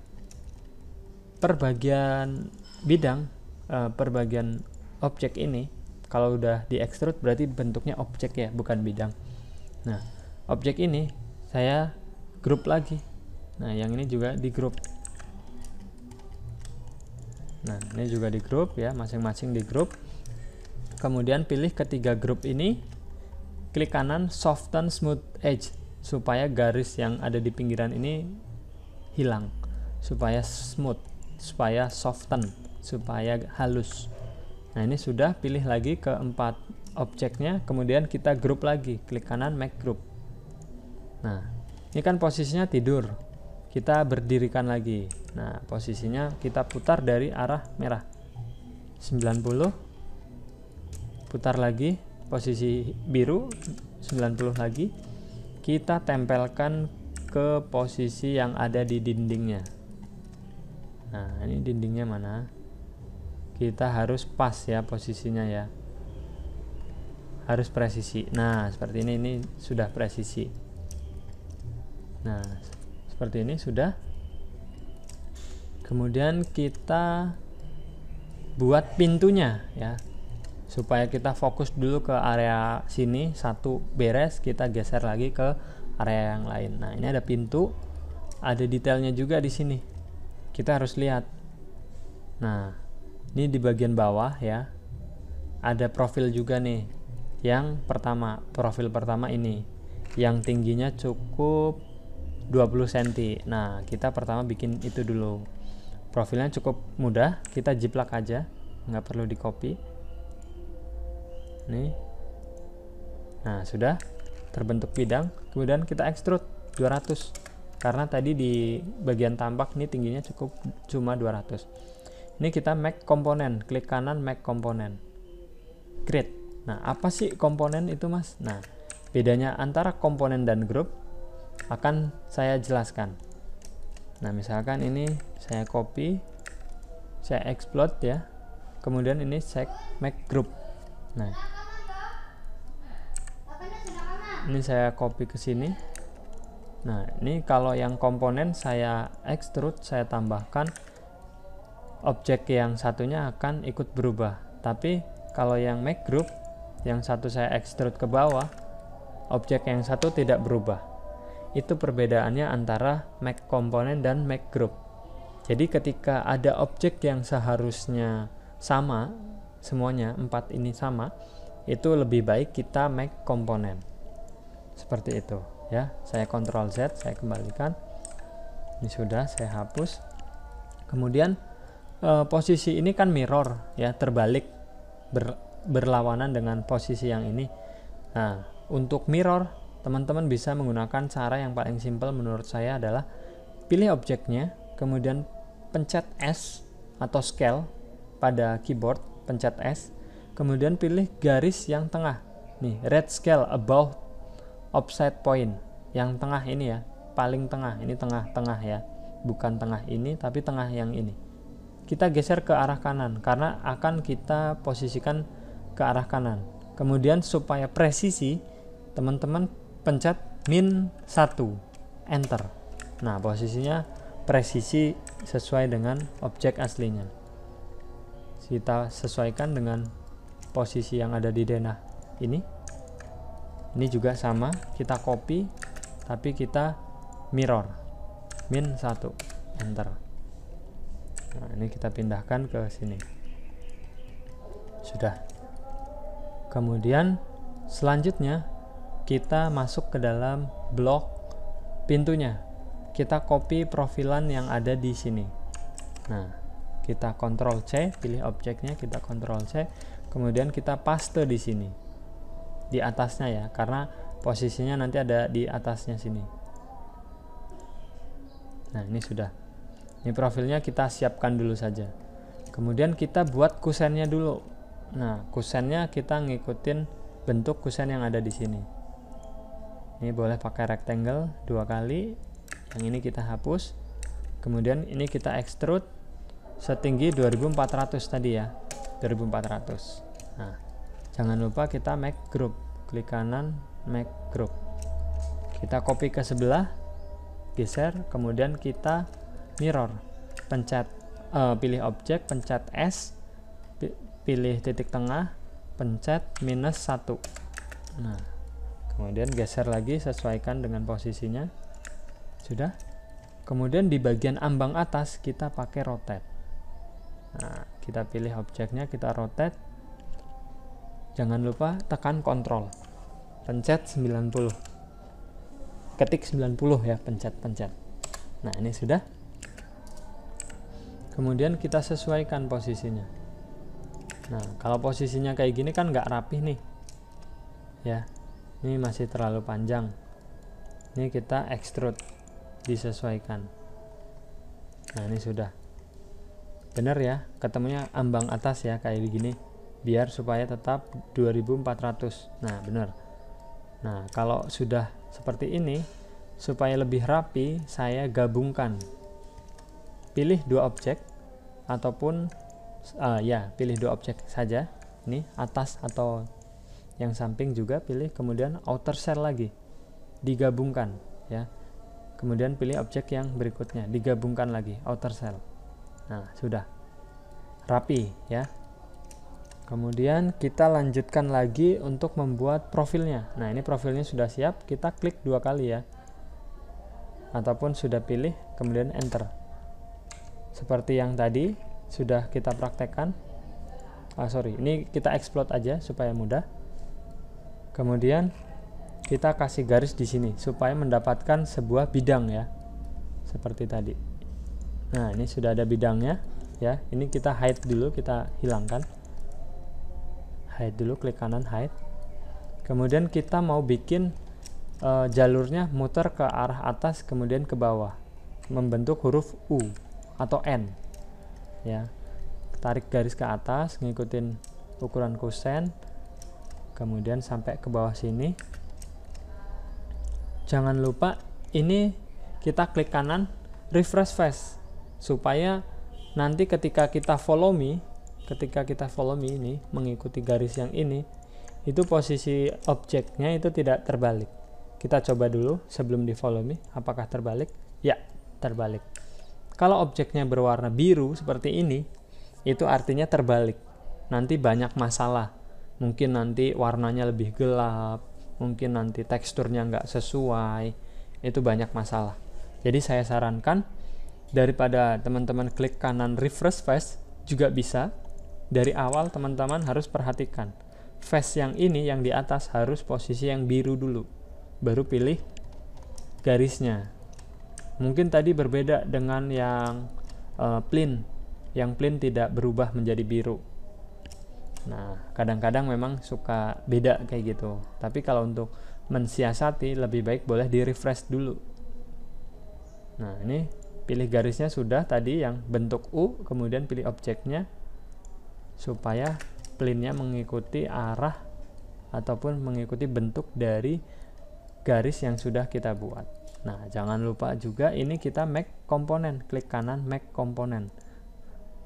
Per bagian bidang, per bagian objek ini, kalau udah di extrude berarti bentuknya objek ya, bukan bidang. Nah, objek ini saya grup lagi. Nah, yang ini juga di grup. Nah, ini juga di grup ya, masing-masing di grup. Kemudian pilih ketiga grup ini, klik kanan soften smooth edge, supaya garis yang ada di pinggiran ini hilang, supaya smooth, supaya soften, supaya halus. Nah, ini sudah. Pilih lagi keempat objeknya, kemudian kita grup lagi, klik kanan make group. Nah, ini kan posisinya tidur, kita berdirikan lagi. Nah, posisinya kita putar dari arah merah 90, putar lagi posisi biru 90 lagi, kita tempelkan ke posisi yang ada di dindingnya. Nah, ini dindingnya mana? Kita harus pas ya posisinya ya, harus presisi. Nah, seperti ini sudah presisi. Nah, seperti ini sudah. Kemudian kita buat pintunya ya, supaya kita fokus dulu ke area sini, satu beres, kita geser lagi ke area yang lain. Nah, ini ada pintu, ada detailnya juga di sini, kita harus lihat. Nah, ini di bagian bawah ya, ada profil juga nih. Yang pertama, profil pertama ini yang tingginya cukup 20 cm. Nah, kita pertama bikin itu dulu. Profilnya cukup mudah, kita jiplak aja, nggak perlu di copy. Nih. Nah, sudah terbentuk bidang. Kemudian kita extrude 200, karena tadi di bagian tampak ini tingginya cuma 200. Ini kita make komponen, klik kanan make komponen, create. Nah, apa sih komponen itu mas? Nah, bedanya antara komponen dan grup akan saya jelaskan. Nah, misalkan ini saya copy, saya explode ya, kemudian ini saya make group. Nah, ini saya copy ke sini. Nah, ini kalau yang komponen saya extrude, saya tambahkan, objek yang satunya akan ikut berubah. Tapi kalau yang make group, yang satu saya extrude ke bawah, objek yang satu tidak berubah. Itu perbedaannya antara make komponen dan make group. Jadi ketika ada objek yang seharusnya sama, semuanya 4 ini sama, itu lebih baik kita make komponen. Seperti itu ya. Saya Ctrl Z, saya kembalikan. Ini sudah, saya hapus. Kemudian posisi ini kan mirror ya, terbalik, berlawanan dengan posisi yang ini. Nah, untuk mirror teman-teman bisa menggunakan cara yang paling simpel menurut saya adalah pilih objeknya, kemudian pencet S atau scale pada keyboard, pencet S, kemudian pilih garis yang tengah nih, red scale above offset point, yang tengah ini ya, paling tengah, ini tengah-tengah ya, bukan tengah ini tapi tengah yang ini. Kita geser ke arah kanan karena akan kita posisikan ke arah kanan. Kemudian supaya presisi, teman-teman pencet -1, enter. Nah, posisinya presisi sesuai dengan objek aslinya. Kita sesuaikan dengan posisi yang ada di denah ini. Ini juga sama, kita copy tapi kita mirror, -1, enter. Nah, ini kita pindahkan ke sini. Sudah. Kemudian selanjutnya kita masuk ke dalam blok pintunya. Kita copy profilan yang ada di sini. Nah, kita Ctrl C, pilih objeknya, kita Ctrl C, kemudian kita paste di sini, di atasnya ya, karena posisinya nanti ada di atasnya sini. Nah, ini sudah. Ini profilnya kita siapkan dulu saja. Kemudian kita buat kusennya dulu. Nah, kusennya kita ngikutin bentuk kusen yang ada di sini. Ini boleh pakai rectangle 2 kali, Yang ini kita hapus. Kemudian ini kita extrude setinggi 2400 tadi ya, 2400. Nah, jangan lupa kita make group, klik kanan make group, kita copy ke sebelah, geser, kemudian kita mirror, pencet pilih objek, pencet S, pilih titik tengah, pencet -1. Nah, kemudian geser lagi, sesuaikan dengan posisinya. Sudah. Kemudian di bagian ambang atas kita pakai rotate. Nah, kita pilih objeknya, kita rotate. Jangan lupa tekan Ctrl, pencet 90, ketik 90 ya, pencet. Nah, ini sudah. Kemudian kita sesuaikan posisinya. Nah, kalau posisinya kayak gini kan nggak rapih nih ya, ini masih terlalu panjang. Ini kita extrude, disesuaikan. Nah, ini sudah benar ya, ketemunya ambang atas ya, kayak begini, biar supaya tetap 2400. Nah, benar. Nah, kalau sudah seperti ini, supaya lebih rapi, saya gabungkan, pilih dua objek, ataupun pilih dua objek saja, ini atas atau yang samping juga pilih, kemudian outer cell lagi, digabungkan ya. Kemudian pilih objek yang berikutnya, digabungkan lagi, outer cell. Nah, sudah rapi ya. Kemudian kita lanjutkan lagi untuk membuat profilnya. Nah, ini profilnya sudah siap, kita klik 2 kali ya, ataupun sudah pilih, kemudian enter. Seperti yang tadi sudah kita praktekkan. Ini kita explode aja supaya mudah. Kemudian kita kasih garis di sini supaya mendapatkan sebuah bidang ya, seperti tadi. Nah, ini sudah ada bidangnya ya. Ini kita hide dulu, kita hilangkan. Hide dulu, klik kanan hide. Kemudian kita mau bikin jalurnya muter ke arah atas kemudian ke bawah, membentuk huruf U atau N ya. Tarik garis ke atas, ngikutin ukuran kosen, kemudian sampai ke bawah sini. Jangan lupa ini kita klik kanan, refresh face, supaya nanti ketika kita follow me ini mengikuti garis yang ini, itu posisi objeknya itu tidak terbalik. Kita coba dulu sebelum di follow me, apakah terbalik? Ya, terbalik. Kalau objeknya berwarna biru seperti ini, itu artinya terbalik. Nanti banyak masalah. Mungkin nanti warnanya lebih gelap, mungkin nanti teksturnya nggak sesuai, itu banyak masalah. Jadi saya sarankan, daripada teman-teman klik kanan refresh face, juga bisa dari awal teman-teman harus perhatikan face yang ini, yang di atas harus posisi yang biru dulu, baru pilih garisnya. Mungkin tadi berbeda dengan yang plain, yang plain tidak berubah menjadi biru. Nah, kadang-kadang memang suka beda kayak gitu. Tapi kalau untuk mensiasati, lebih baik boleh di refresh dulu. Nah, ini pilih garisnya sudah tadi yang bentuk U, kemudian pilih objeknya supaya plane-nya mengikuti arah ataupun mengikuti bentuk dari garis yang sudah kita buat. Nah, jangan lupa juga ini kita make komponen, klik kanan make komponen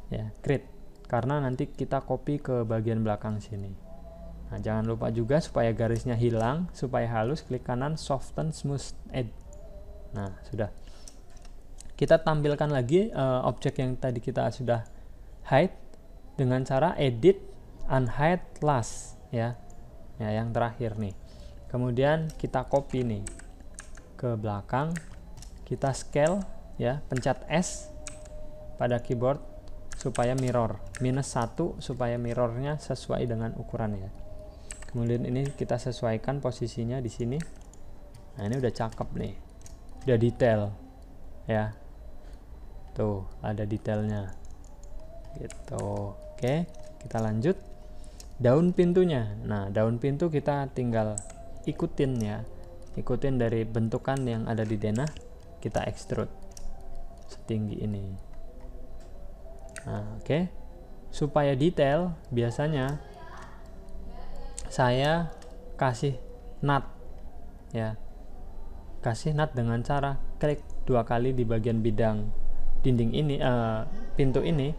ya, create, karena nanti kita copy ke bagian belakang sini. Nah, jangan lupa juga supaya garisnya hilang, supaya halus, klik kanan soften smooth edge. Nah, sudah. Kita tampilkan lagi objek yang tadi kita sudah hide dengan cara edit unhide last ya. Ya, yang terakhir nih. Kemudian kita copy nih ke belakang, kita scale ya, pencet S pada keyboard supaya mirror, -1 supaya mirrornya sesuai dengan ukurannya. Kemudian ini kita sesuaikan posisinya di sini. Nah, ini udah cakep nih, udah detail ya, tuh ada detailnya gitu. Oke, kita lanjut daun pintunya. Nah, daun pintu kita tinggal ikutin ya, ikutin dari bentukan yang ada di denah, kita extrude setinggi ini. Nah, oke. Supaya detail, biasanya saya kasih nut ya. Kasih nut dengan cara klik 2 kali di bagian bidang dinding ini, pintu ini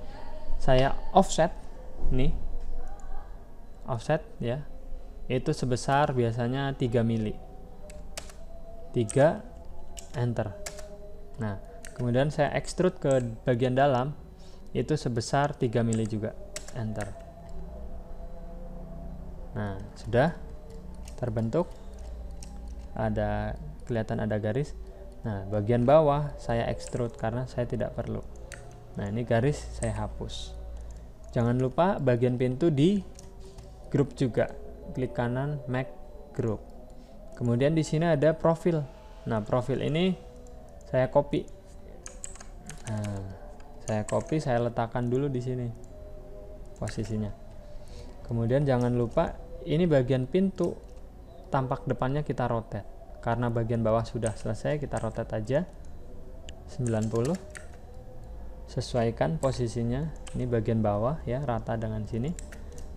saya offset nih, offset ya, itu sebesar biasanya 3 mili, 3 enter. Nah kemudian saya extrude ke bagian dalam, itu sebesar 3 mili juga, enter. Nah sudah terbentuk, kelihatan ada garis. Nah bagian bawah saya extrude karena saya tidak perlu. Nah ini garis saya hapus. Jangan lupa bagian pintu di group juga, klik kanan make group. Kemudian di sini ada profil. Nah profil ini saya copy. Nah saya copy, saya letakkan dulu di sini posisinya. Kemudian jangan lupa ini bagian pintu, tampak depannya kita rotate. Karena bagian bawah sudah selesai, kita rotate aja 90. Sesuaikan posisinya, ini bagian bawah ya, rata dengan sini.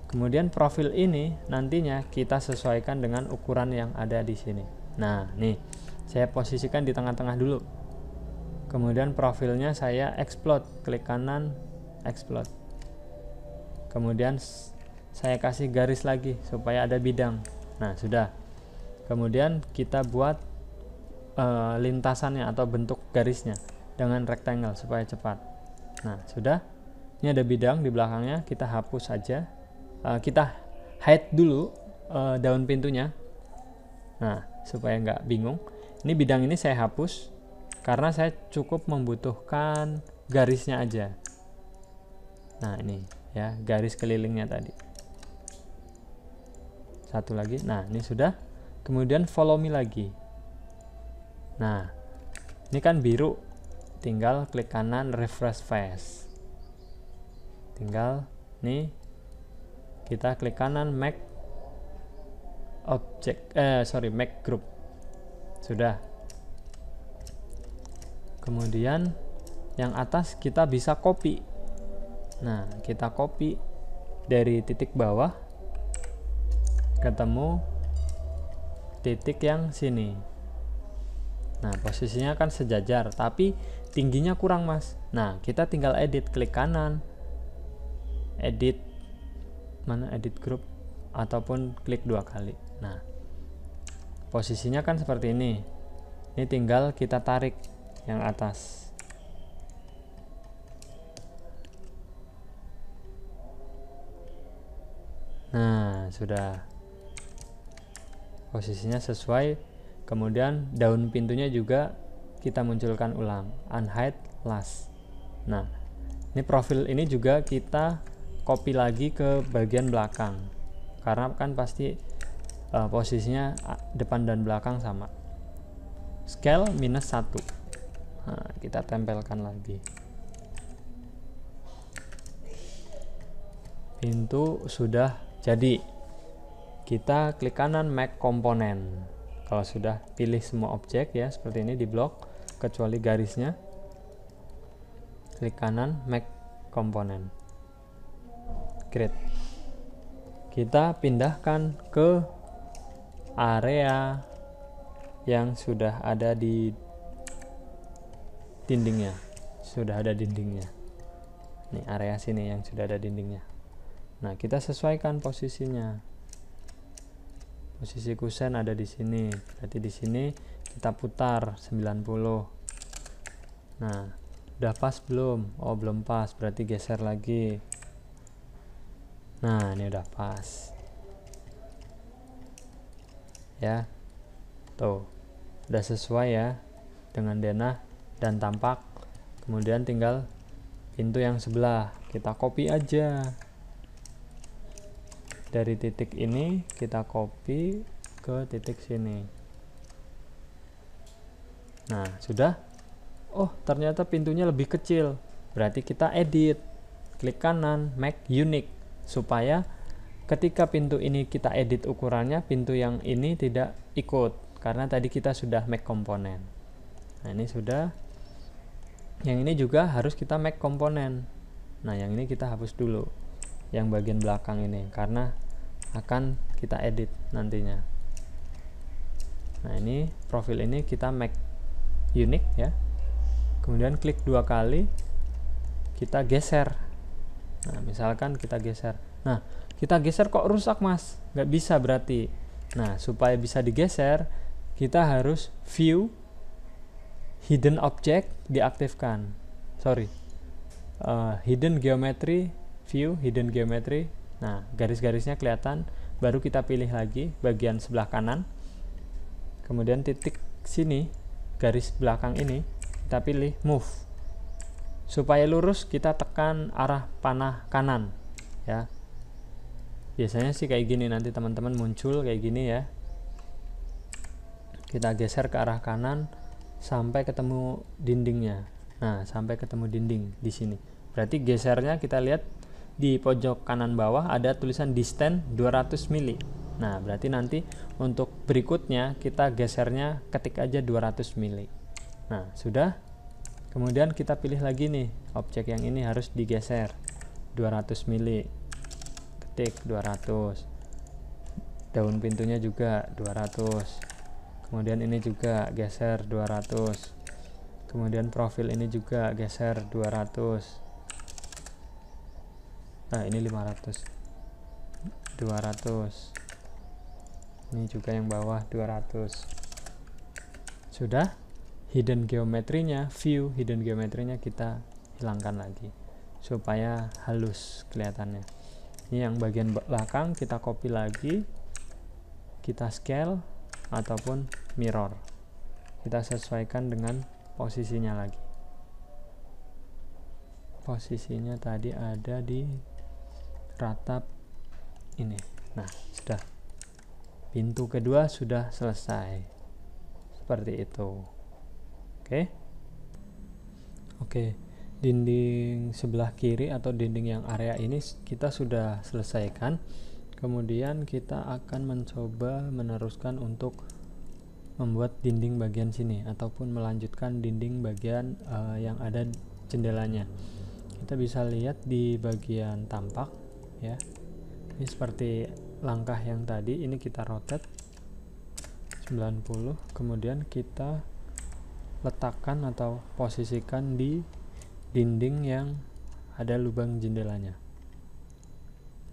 Kemudian profil ini nantinya kita sesuaikan dengan ukuran yang ada di sini. Nah nih saya posisikan di tengah-tengah dulu. Kemudian profilnya saya explode, klik kanan explode. Kemudian saya kasih garis lagi supaya ada bidang. Nah sudah. Kemudian kita buat lintasannya atau bentuk garisnya dengan rectangle supaya cepat. Nah sudah. Ini ada bidang di belakangnya, kita hapus saja. Kita hide dulu daun pintunya. Nah supaya nggak bingung. Ini bidang ini saya hapus karena saya cukup membutuhkan garisnya aja. Nah ini ya, garis kelilingnya tadi. Satu lagi. Nah ini sudah. Kemudian follow me lagi. Nah ini kan biru, tinggal klik kanan refresh face. Tinggal nih kita klik kanan make object, make group. Sudah. Kemudian yang atas kita bisa copy. Nah kita copy dari titik bawah ketemu titik yang sini. Nah posisinya kan sejajar, tapi tingginya kurang mas. Nah kita tinggal edit, klik kanan edit, mana edit group, ataupun klik 2 kali. Nah posisinya kan seperti ini. Ini tinggal kita tarik yang atas. Nah sudah, posisinya sesuai. Kemudian daun pintunya juga kita munculkan ulang, unhide last. Nah ini profil ini juga kita copy lagi ke bagian belakang, karena kan pasti posisinya depan dan belakang sama. Scale -1. Nah, kita tempelkan lagi. Pintu sudah jadi. Kita klik kanan make component. Kalau sudah, pilih semua objek ya, seperti ini di blok kecuali garisnya. Klik kanan make component. Great. Kita pindahkan ke area yang sudah ada di dindingnya. Sudah ada dindingnya. Nih area sini yang sudah ada dindingnya. Nah, kita sesuaikan posisinya. Posisi kusen ada di sini. Berarti di sini kita putar 90. Nah, udah pas belum? Oh, belum pas. Berarti geser lagi. Nah, ini udah pas. Ya. Tuh. Udah sesuai ya dengan denah dan tampak. Kemudian tinggal pintu yang sebelah. Kita copy aja. Dari titik ini kita copy ke titik sini. Nah sudah. Oh ternyata pintunya lebih kecil, berarti kita edit, klik kanan make unique, supaya ketika pintu ini kita edit ukurannya, pintu yang ini tidak ikut, karena tadi kita sudah make komponen. Nah ini sudah. Yang ini juga harus kita make komponen. Nah yang ini kita hapus dulu, yang bagian belakang ini, karena akan kita edit nantinya. Nah ini profil ini kita make unique ya. kemudian klik 2 kali, kita geser. Nah, misalkan kita geser. Nah, kita geser kok rusak mas? Nggak bisa berarti. Nah, supaya bisa digeser, kita harus view hidden object diaktifkan. Hidden geometry, view hidden geometry. Nah, garis-garisnya kelihatan. Baru kita pilih lagi bagian sebelah kanan. Kemudian titik sini, garis belakang ini, kita pilih move. Supaya lurus, kita tekan arah panah kanan, ya. Biasanya sih kayak gini, nanti teman-teman muncul kayak gini ya. Kita geser ke arah kanan sampai ketemu dindingnya. Nah, sampai ketemu dinding di sini. Berarti gesernya kita lihat di pojok kanan bawah ada tulisan distance 200 mili. Nah, berarti nanti untuk berikutnya kita gesernya ketik aja 200 mili. Nah, sudah. Kemudian kita pilih lagi nih, objek yang ini harus digeser 200 mili. Ketik 200. Daun pintunya juga 200. Kemudian ini juga geser 200. Kemudian profil ini juga geser 200. Nah, ini 500. 200. Ini juga yang bawah 200. Sudah. Hidden geometrinya, view hidden geometrinya kita hilangkan lagi supaya halus kelihatannya. Ini yang bagian belakang kita copy lagi, kita scale ataupun mirror, kita sesuaikan dengan posisinya lagi. Posisinya tadi ada di ratap ini. Nah, sudah. Pintu kedua sudah selesai seperti itu. Oke, dinding sebelah kiri atau dinding yang area ini kita sudah selesaikan. Kemudian kita akan mencoba meneruskan untuk membuat dinding bagian sini ataupun melanjutkan dinding bagian yang ada jendelanya. Kita bisa lihat di bagian tampak ya. Ini seperti langkah yang tadi, ini kita rotate 90, kemudian kita letakkan atau posisikan di dinding yang ada lubang jendelanya.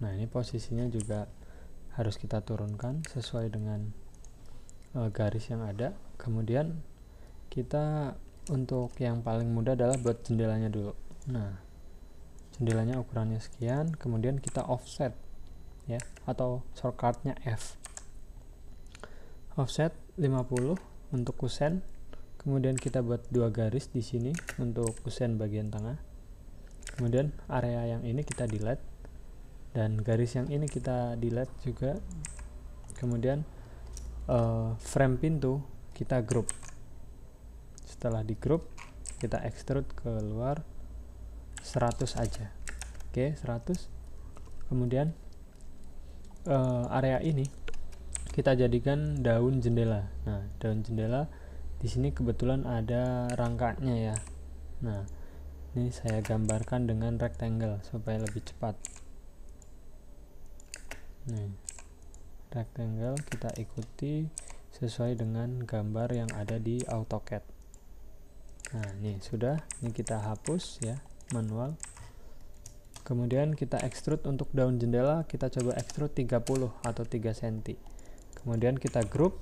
Nah, ini posisinya juga harus kita turunkan sesuai dengan garis yang ada. Kemudian kita untuk yang paling mudah adalah buat jendelanya dulu. Nah, jendelanya ukurannya sekian, kemudian kita offset ya, atau shortcutnya F. Offset 50 untuk kusen. Kemudian kita buat 2 garis di sini untuk kusen bagian tengah. Kemudian area yang ini kita delete dan garis yang ini kita delete juga. Kemudian frame pintu kita group. Setelah di group, kita extrude keluar 100 aja. Oke, 100. Kemudian area ini kita jadikan daun jendela. Nah, daun jendela di sini kebetulan ada rangkanya ya. Nah, ini saya gambarkan dengan rectangle supaya lebih cepat. Nih, rectangle kita ikuti sesuai dengan gambar yang ada di AutoCAD. Nah, ini sudah. Ini kita hapus ya, manual. Kemudian kita extrude untuk daun jendela, kita coba extrude 30 atau 3 cm. Kemudian kita group,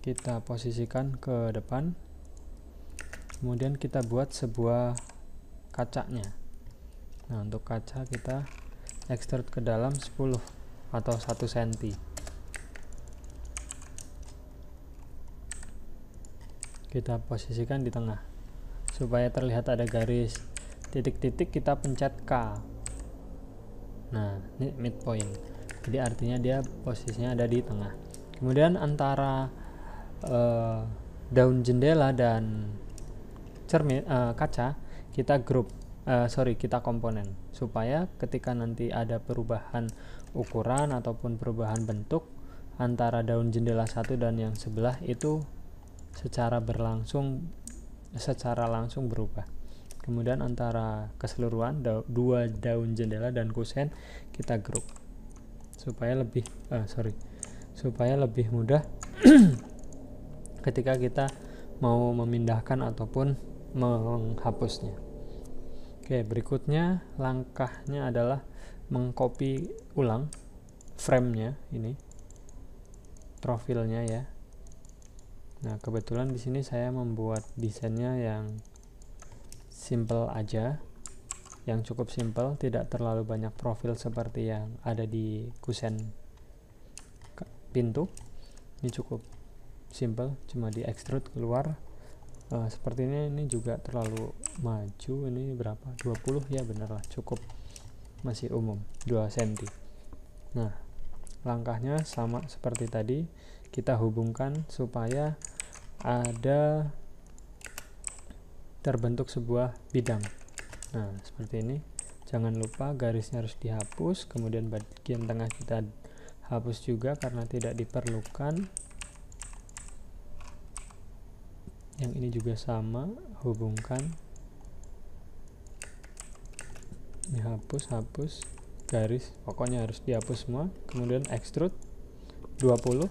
kita posisikan ke depan. Kemudian kita buat sebuah kacanya. Nah, untuk kaca kita extrude ke dalam 10 atau 1 cm. Kita posisikan di tengah supaya terlihat ada garis titik-titik, kita pencet K. Nah, ini midpoint, jadi artinya dia posisinya ada di tengah. Kemudian antara daun jendela dan cermin kaca kita group, kita komponen, supaya ketika nanti ada perubahan ukuran ataupun perubahan bentuk antara daun jendela satu dan yang sebelah itu secara langsung berubah. Kemudian antara keseluruhan dua daun jendela dan kusen kita group supaya lebih mudah ketika kita mau memindahkan ataupun menghapusnya. Oke, berikutnya langkahnya adalah mengcopy ulang frame-nya, ini profilnya ya. Nah, kebetulan di sini saya membuat desainnya yang simple aja, yang cukup simple, tidak terlalu banyak profil seperti yang ada di kusen pintu. Ini cukup simple, cuma di extrude keluar. Seperti ini juga terlalu maju, ini berapa, 20 ya, bener lah, cukup, masih umum, 2 cm. Nah, langkahnya sama seperti tadi, kita hubungkan supaya ada terbentuk sebuah bidang. Nah, seperti ini. Jangan lupa garisnya harus dihapus, kemudian bagian tengah kita hapus juga karena tidak diperlukan. Yang ini juga sama, hubungkan, ini hapus garis, pokoknya harus dihapus semua. Kemudian extrude 20,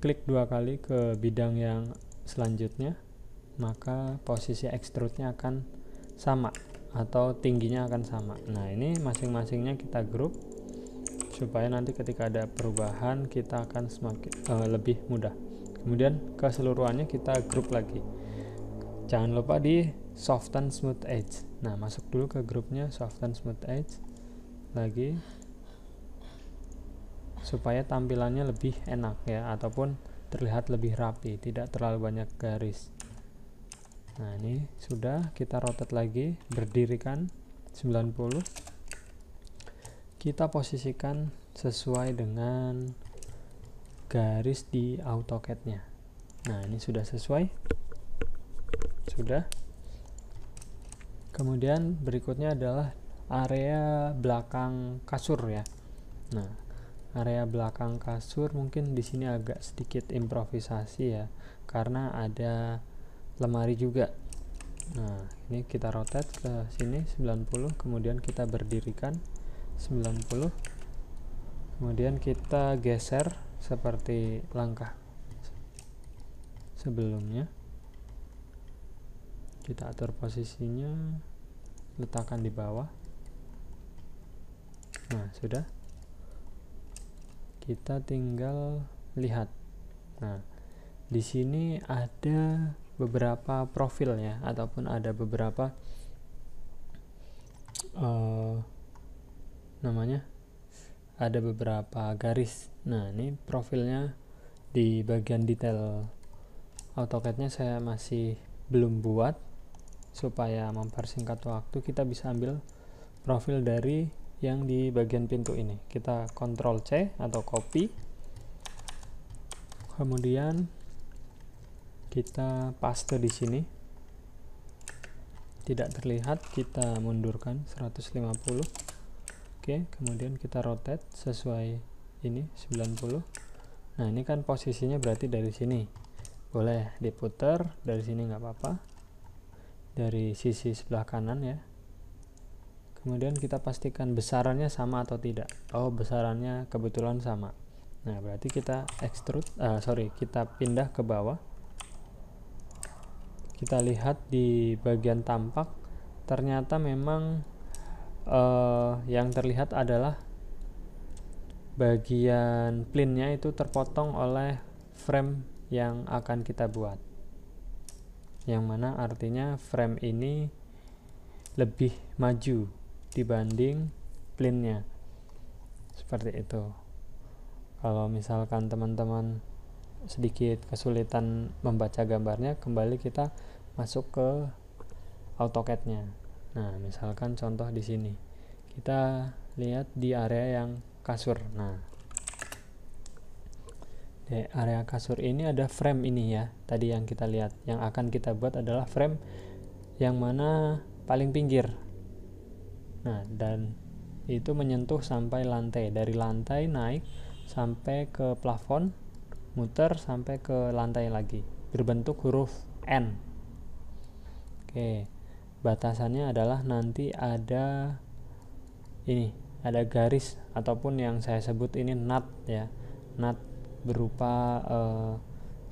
klik 2 kali ke bidang yang selanjutnya, maka posisi extrude-nya akan sama atau tingginya akan sama. Nah, ini masing-masingnya kita grup supaya nanti ketika ada perubahan kita akan semakin lebih mudah. Kemudian keseluruhannya kita grup lagi. Jangan lupa di soften smooth edge. Nah, masuk dulu ke grupnya soften smooth edge lagi supaya tampilannya lebih enak ya, ataupun terlihat lebih rapi, tidak terlalu banyak garis. Nah, ini sudah, kita rotate lagi, berdirikan 90. Kita posisikan sesuai dengan garis di AutoCAD-nya. Nah, ini sudah sesuai. Sudah. Kemudian berikutnya adalah area belakang kasur ya. Nah, area belakang kasur mungkin di sini agak sedikit improvisasi ya, karena ada lemari juga. Nah, ini kita rotate ke sini 90, kemudian kita berdirikan 90. Kemudian kita geser seperti langkah sebelumnya. Kita atur posisinya, letakkan di bawah. Nah, sudah. Kita tinggal lihat. Nah, di sini ada beberapa profil ya, ataupun ada beberapa ada beberapa garis. Nah, ini profilnya di bagian detail AutoCAD-nya saya masih belum buat. Supaya mempersingkat waktu, kita bisa ambil profil dari yang di bagian pintu ini. Kita Ctrl C atau copy, kemudian kita paste di sini. Tidak terlihat, kita mundurkan 150. Oke, kemudian kita rotate sesuai ini 90. Nah, ini kan posisinya berarti dari sini. Boleh diputar dari sini, nggak apa-apa. Dari sisi sebelah kanan ya. Kemudian kita pastikan besarannya sama atau tidak. Oh, besarannya kebetulan sama. Nah, berarti kita kita pindah ke bawah. Kita lihat di bagian tampak, ternyata memang yang terlihat adalah bagian plinnya itu terpotong oleh frame yang akan kita buat, yang mana artinya frame ini lebih maju dibanding plinnya, seperti itu. Kalau misalkan teman-teman sedikit kesulitan membaca gambarnya, kembali kita masuk ke AutoCAD-nya. Nah, misalkan contoh di sini kita lihat di area yang kasur. Nah, di area kasur ini ada frame ini ya, tadi yang kita lihat. Yang akan kita buat adalah frame yang mana paling pinggir. Nah, dan itu menyentuh sampai lantai. Dari lantai naik sampai ke plafon, muter sampai ke lantai lagi, berbentuk huruf N. Oke, batasannya adalah nanti ada ini, ada garis ataupun yang saya sebut ini nut ya, nut berupa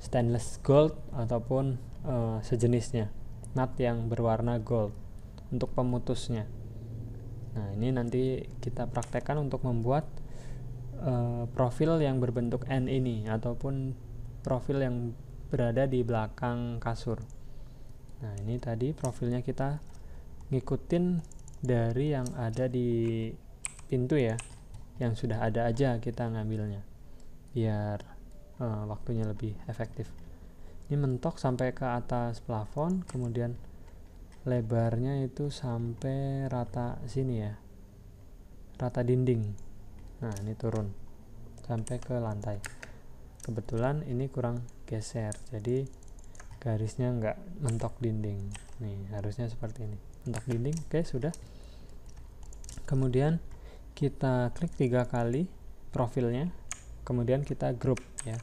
stainless gold ataupun sejenisnya, nut yang berwarna gold untuk pemutusnya. Nah, ini nanti kita praktekkan untuk membuat profil yang berbentuk N ini, ataupun profil yang berada di belakang kasur. Nah, ini tadi profilnya kita ngikutin dari yang ada di pintu ya, yang sudah ada aja kita ngambilnya biar waktunya lebih efektif. Ini mentok sampai ke atas plafon, kemudian lebarnya itu sampai rata sini ya, rata dinding. Nah, ini turun sampai ke lantai. Kebetulan ini kurang geser, jadi garisnya nggak mentok dinding. Nih, harusnya seperti ini, mentok dinding. Oke, sudah. Kemudian kita klik 3 kali profilnya, kemudian kita group ya.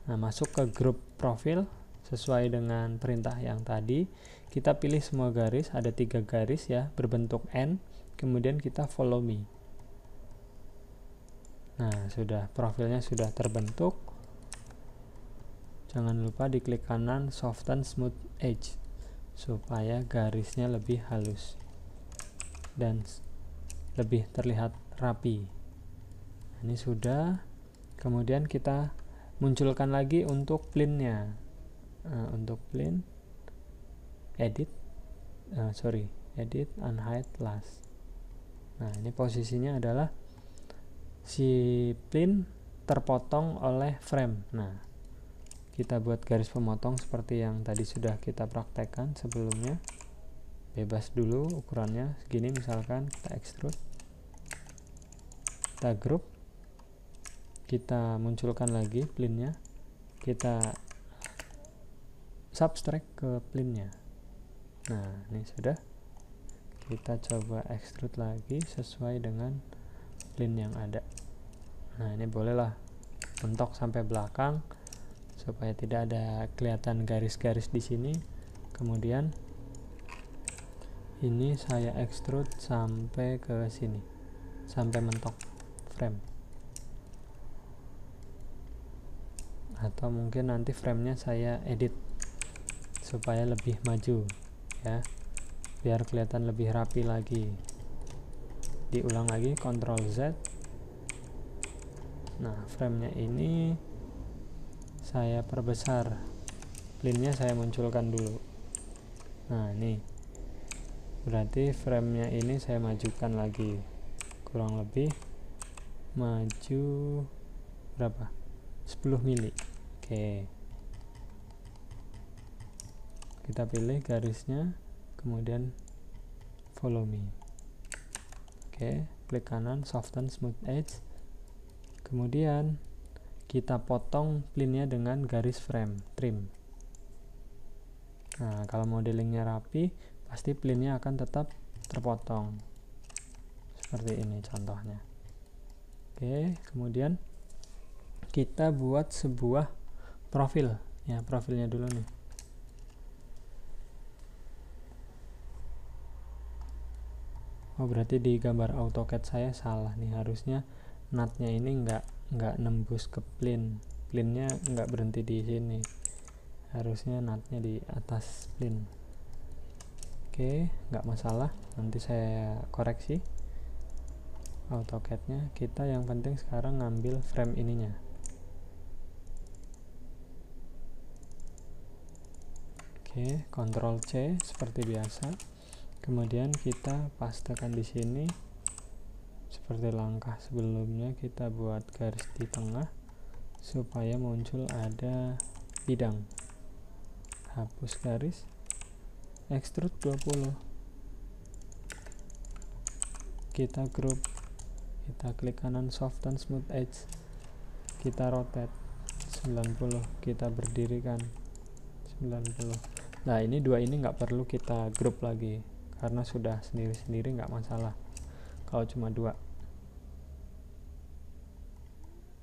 Nah, masuk ke grup profil sesuai dengan perintah yang tadi. Kita pilih semua garis, ada 3 garis ya, berbentuk N. Kemudian kita follow me. Nah, sudah, profilnya sudah terbentuk. Jangan lupa diklik kanan soften smooth edge supaya garisnya lebih halus dan lebih terlihat rapi. Ini sudah. Kemudian kita munculkan lagi untuk plane-nya. Untuk plane, edit unhide last. Nah, ini posisinya adalah si plane terpotong oleh frame. Nah, kita buat garis pemotong seperti yang tadi sudah kita praktekkan sebelumnya. Bebas dulu ukurannya segini, misalkan kita extrude, kita group, kita munculkan lagi plane-nya, kita subtract ke plane-nya. Nah, ini sudah. Kita coba extrude lagi sesuai dengan plane yang ada. Nah, ini bolehlah mentok sampai belakang supaya tidak ada kelihatan garis-garis di sini. Kemudian ini saya extrude sampai ke sini, sampai mentok frame. Atau mungkin nanti framenya saya edit supaya lebih maju ya, biar kelihatan lebih rapi lagi. Diulang lagi, Ctrl Z. Nah, framenya ini saya perbesar, plane-nya saya munculkan dulu. Nah, ini berarti framenya ini saya majukan lagi, kurang lebih maju berapa, 10 mili. Oke, kita pilih garisnya, kemudian follow me. Oke, klik kanan soften smooth edge, kemudian kita potong plane-nya dengan garis frame trim. Nah, kalau modelingnya rapi, pasti plane-nya akan tetap terpotong seperti ini contohnya. Oke, kemudian kita buat sebuah profil ya, profilnya dulu nih. Oh, berarti di gambar AutoCAD saya salah nih, harusnya nutnya ini nggak nembus ke plane-nya nggak berhenti di sini, harusnya nutnya di atas plane. Oke, nggak masalah, nanti saya koreksi AutoCAD-nya. Kita yang penting sekarang ngambil frame ininya. Oke, Ctrl C seperti biasa. Kemudian kita pastekan di sini seperti langkah sebelumnya. Kita buat garis di tengah supaya muncul ada bidang. Hapus garis, extrude 20. Kita group, kita klik kanan soften smooth edge, kita rotate 90, kita berdirikan 90. Nah, ini dua ini nggak perlu kita group lagi karena sudah sendiri-sendiri, nggak masalah kalau cuma dua,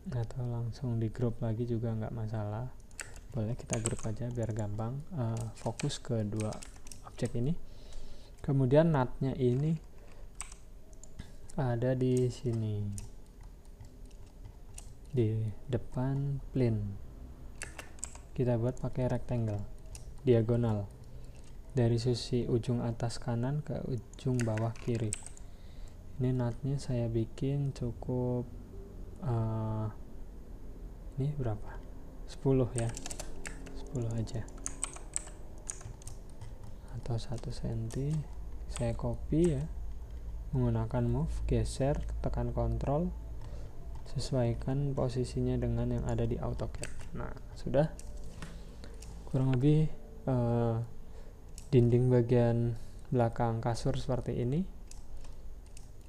atau langsung di group lagi juga nggak masalah, boleh kita group aja biar gampang fokus ke dua objek ini. Kemudian nutnya ini ada di sini di depan plane. kita buat pakai rectangle diagonal dari sisi ujung atas kanan ke ujung bawah kiri. Ini nutnya saya bikin cukup ini berapa, 10 ya, 10 aja atau 1 cm. Saya copy ya menggunakan move, geser, tekan Ctrl, sesuaikan posisinya dengan yang ada di AutoCAD. Nah, sudah kurang lebih dinding bagian belakang kasur seperti ini.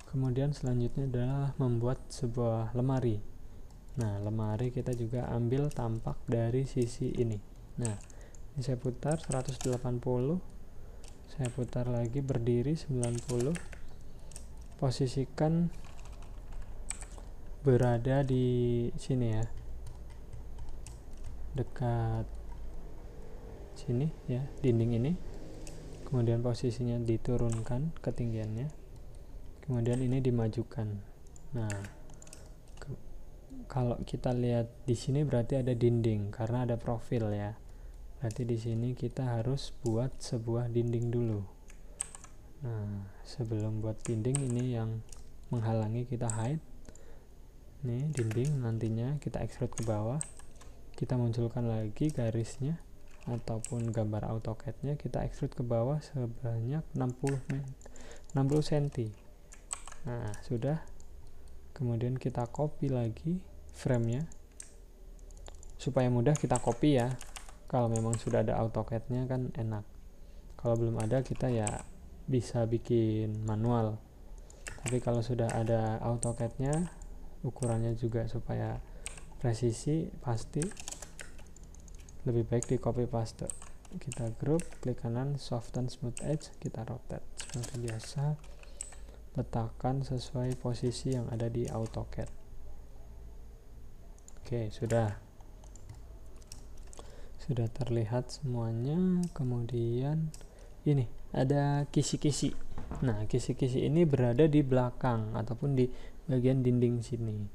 Kemudian selanjutnya adalah membuat sebuah lemari. Nah, lemari kita juga ambil tampak dari sisi ini. Nah, ini saya putar 180, saya putar lagi berdiri 90, posisikan berada di sini ya, dekat sini ya, dinding ini. Kemudian posisinya diturunkan ketinggiannya, kemudian ini dimajukan. Nah, kalau kita lihat di sini berarti ada dinding karena ada profil ya. Berarti di sini kita harus buat sebuah dinding dulu. Nah, sebelum buat dinding ini yang menghalangi kita hide. Nih dinding, nantinya kita extrude ke bawah, kita munculkan lagi garisnya ataupun gambar AutoCAD-nya, kita extrude ke bawah sebanyak 60 cm. Nah, sudah. Kemudian kita copy lagi frame-nya. Supaya mudah kita copy ya. Kalau memang sudah ada AutoCAD-nya kan enak. Kalau belum ada kita ya bisa bikin manual. Tapi kalau sudah ada AutoCAD-nya, ukurannya juga supaya presisi, pasti lebih baik di copy paste. Kita group, klik kanan, soften smooth edge, kita rotate seperti biasa, letakkan sesuai posisi yang ada di AutoCAD. Oke, sudah terlihat semuanya. Kemudian ini ada kisi-kisi. Nah, kisi-kisi ini berada di belakang ataupun di bagian dinding sini.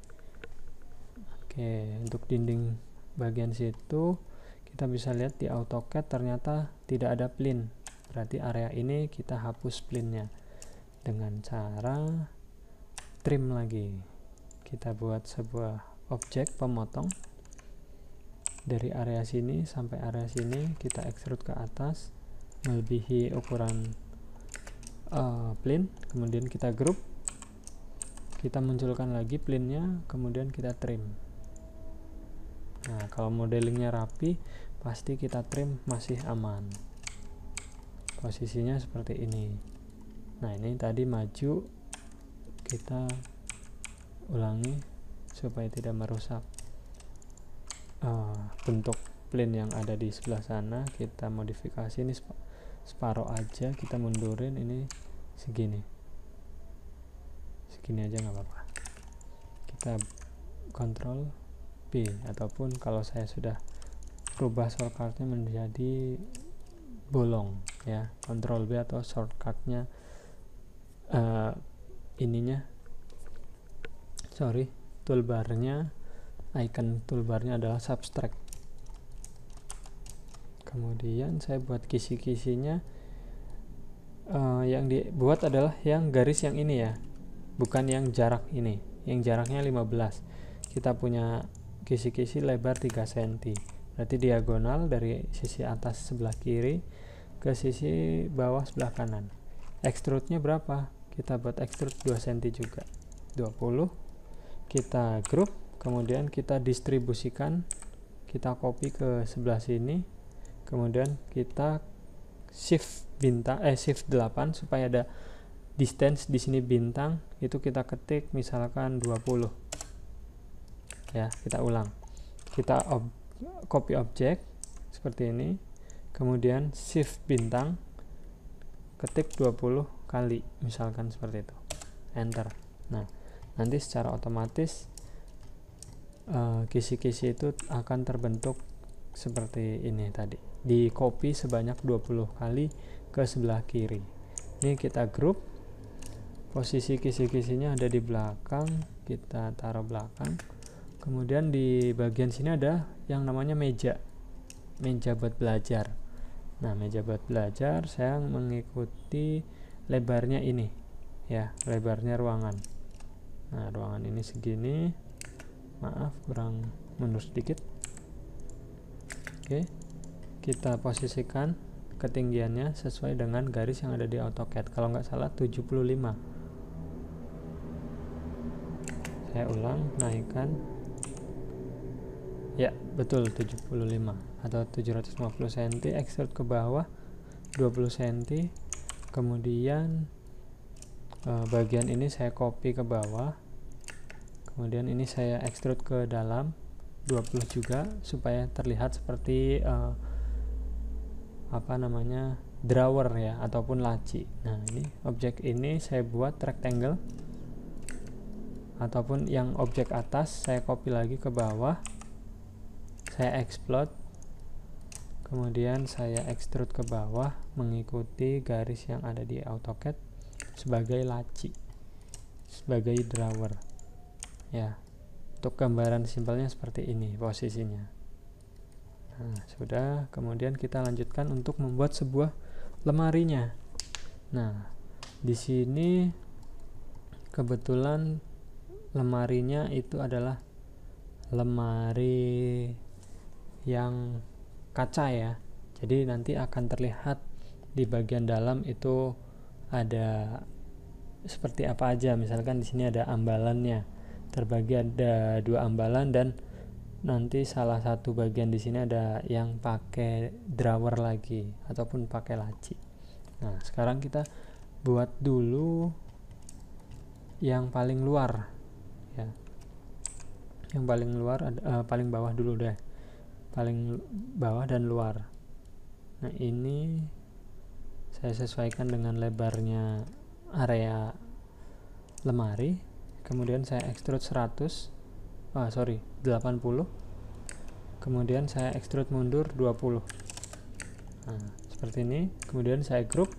Oke, untuk dinding bagian situ kita bisa lihat di AutoCAD ternyata tidak ada plane. Berarti area ini kita hapus plane-nya dengan cara trim lagi. Kita buat sebuah objek pemotong dari area sini sampai area sini, kita extrude ke atas melebihi ukuran plane. Kemudian kita group, kita munculkan lagi plane-nya, kemudian kita trim. Nah, kalau modelingnya rapi, pasti kita trim masih aman. Posisinya seperti ini. Nah, ini tadi maju, kita ulangi supaya tidak merusak bentuk plane yang ada di sebelah sana. Kita modifikasi ini separuh aja, kita mundurin ini segini aja nggak apa-apa. Kita Ctrl B, ataupun kalau saya sudah rubah shortcutnya menjadi bolong ya, Ctrl B, atau shortcutnya toolbarnya, icon toolbarnya adalah subtract. Kemudian saya buat kisi-kisinya, yang dibuat adalah yang garis yang ini ya, bukan yang jarak ini, yang jaraknya 15. Kita punya kisi-kisi lebar 3 cm, berarti diagonal dari sisi atas sebelah kiri ke sisi bawah sebelah kanan. Extrude-nya berapa? Kita buat extrude 2 cm juga, 20. Kita group, kemudian kita distribusikan, kita copy ke sebelah sini, kemudian kita shift 8 supaya ada distance di sini bintang, itu kita ketik misalkan 20 ya. Kita ulang, kita copy objek seperti ini, kemudian shift bintang, ketik 20 kali misalkan seperti itu, enter. Nah, nanti secara otomatis kisi-kisi itu akan terbentuk seperti ini tadi, di copy sebanyak 20 kali ke sebelah kiri. Ini kita group, posisi kisi-kisinya ada di belakang, kita taruh belakang. Kemudian di bagian sini ada yang namanya meja. meja buat belajar. Nah, meja buat belajar saya mengikuti lebarnya ini ya, lebarnya ruangan. Nah, ruangan ini segini, maaf kurang mundur sedikit. Oke, kita posisikan ketinggiannya sesuai dengan garis yang ada di AutoCAD. Kalau nggak salah 75. Saya ulang, naikkan. Ya, betul 75 atau 750 cm, extrude ke bawah 20 cm. Kemudian bagian ini saya copy ke bawah. Kemudian ini saya extrude ke dalam 20 juga supaya terlihat seperti drawer ya ataupun laci. Nah, ini objek ini saya buat rectangle, ataupun yang objek atas saya copy lagi ke bawah, saya explode, kemudian saya extrude ke bawah mengikuti garis yang ada di AutoCAD sebagai laci, sebagai drawer ya. Untuk gambaran simpelnya seperti ini posisinya. Nah, sudah. Kemudian kita lanjutkan untuk membuat sebuah lemarinya. Nah, di sini kebetulan lemarinya itu adalah lemari yang kaca ya. Jadi nanti akan terlihat di bagian dalam itu ada seperti apa aja. Misalkan di sini ada ambalannya, terbagi ada 2 ambalan, dan nanti salah satu bagian di sini ada yang pakai drawer lagi ataupun pakai laci. Nah, sekarang kita buat dulu yang paling luar ya. Yang paling luar paling bawah dulu deh. Paling bawah dan luar. Nah, ini saya sesuaikan dengan lebarnya area lemari. Kemudian saya extrude 80. Kemudian saya extrude mundur 20. Nah, seperti ini. Kemudian saya group.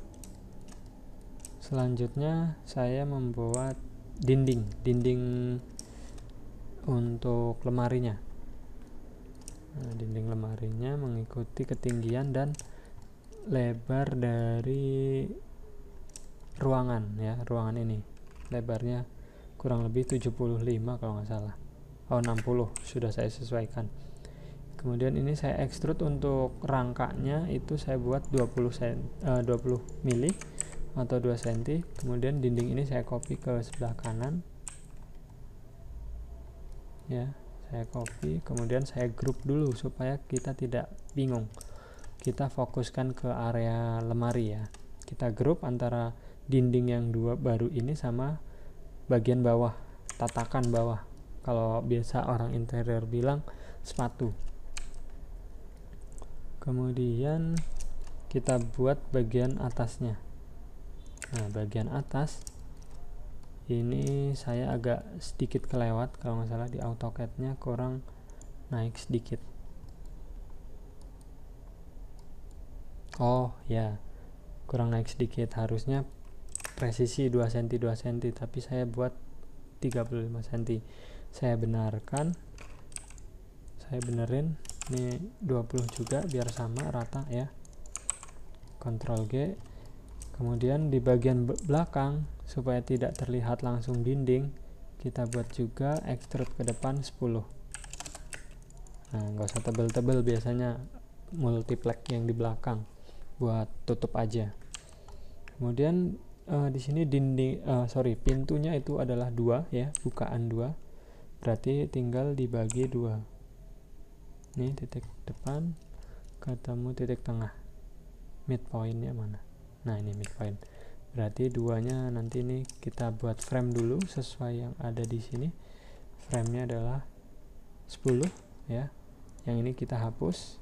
Selanjutnya saya membuat dinding untuk lemarinya. Nah, dinding lemarinya mengikuti ketinggian dan lebar dari ruangan ya. Ruangan ini lebarnya kurang lebih 75 kalau nggak salah. 60 sudah saya sesuaikan. Kemudian ini saya extrude untuk rangkanya itu saya buat 20 mili atau 2 cm. Kemudian dinding ini saya copy ke sebelah kanan ya, saya copy. Kemudian saya group dulu supaya kita tidak bingung. Kita fokuskan ke area lemari ya. Kita group antara dinding yang 2 baru ini sama bagian bawah, tatakan bawah. Kalau biasa orang interior bilang sepatu. Kemudian kita buat bagian atasnya. Nah, bagian atas ini saya agak sedikit kelewat, kalau nggak salah di AutoCAD-nya kurang naik sedikit. Oh ya, kurang naik sedikit. Harusnya presisi 2 cm tapi saya buat 35 cm. Saya benerin ini 20 juga biar sama rata ya. Ctrl G. Kemudian di bagian belakang supaya tidak terlihat langsung dinding, kita buat juga extrude ke depan 10. Nah, nggak usah tebel-tebel, biasanya multiplex yang di belakang buat tutup aja. Kemudian di sini pintunya itu adalah 2 ya, bukaan 2. Berarti tinggal dibagi 2. Ini titik depan ketemu titik tengah. Midpointnya mana? Nah, ini midpoint. Berarti 2-nya nanti ini kita buat frame dulu sesuai yang ada di sini. Frame-nya adalah 10 ya. Yang ini kita hapus.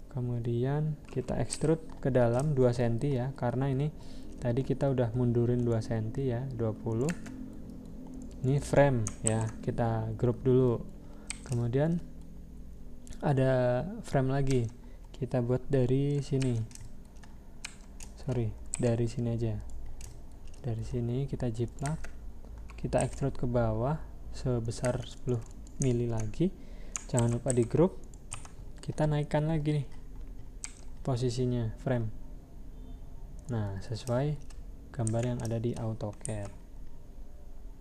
Kemudian kita extrude ke dalam 2 cm ya, karena ini tadi kita udah mundurin 2 cm ya, 20. Ini frame ya, kita group dulu. Kemudian ada frame lagi, kita buat dari sini. Dari sini aja. Dari sini kita jiplak, kita extrude ke bawah sebesar 10 mili lagi. Jangan lupa di group. kita naikkan lagi nih posisinya frame. Nah, sesuai gambar yang ada di AutoCAD.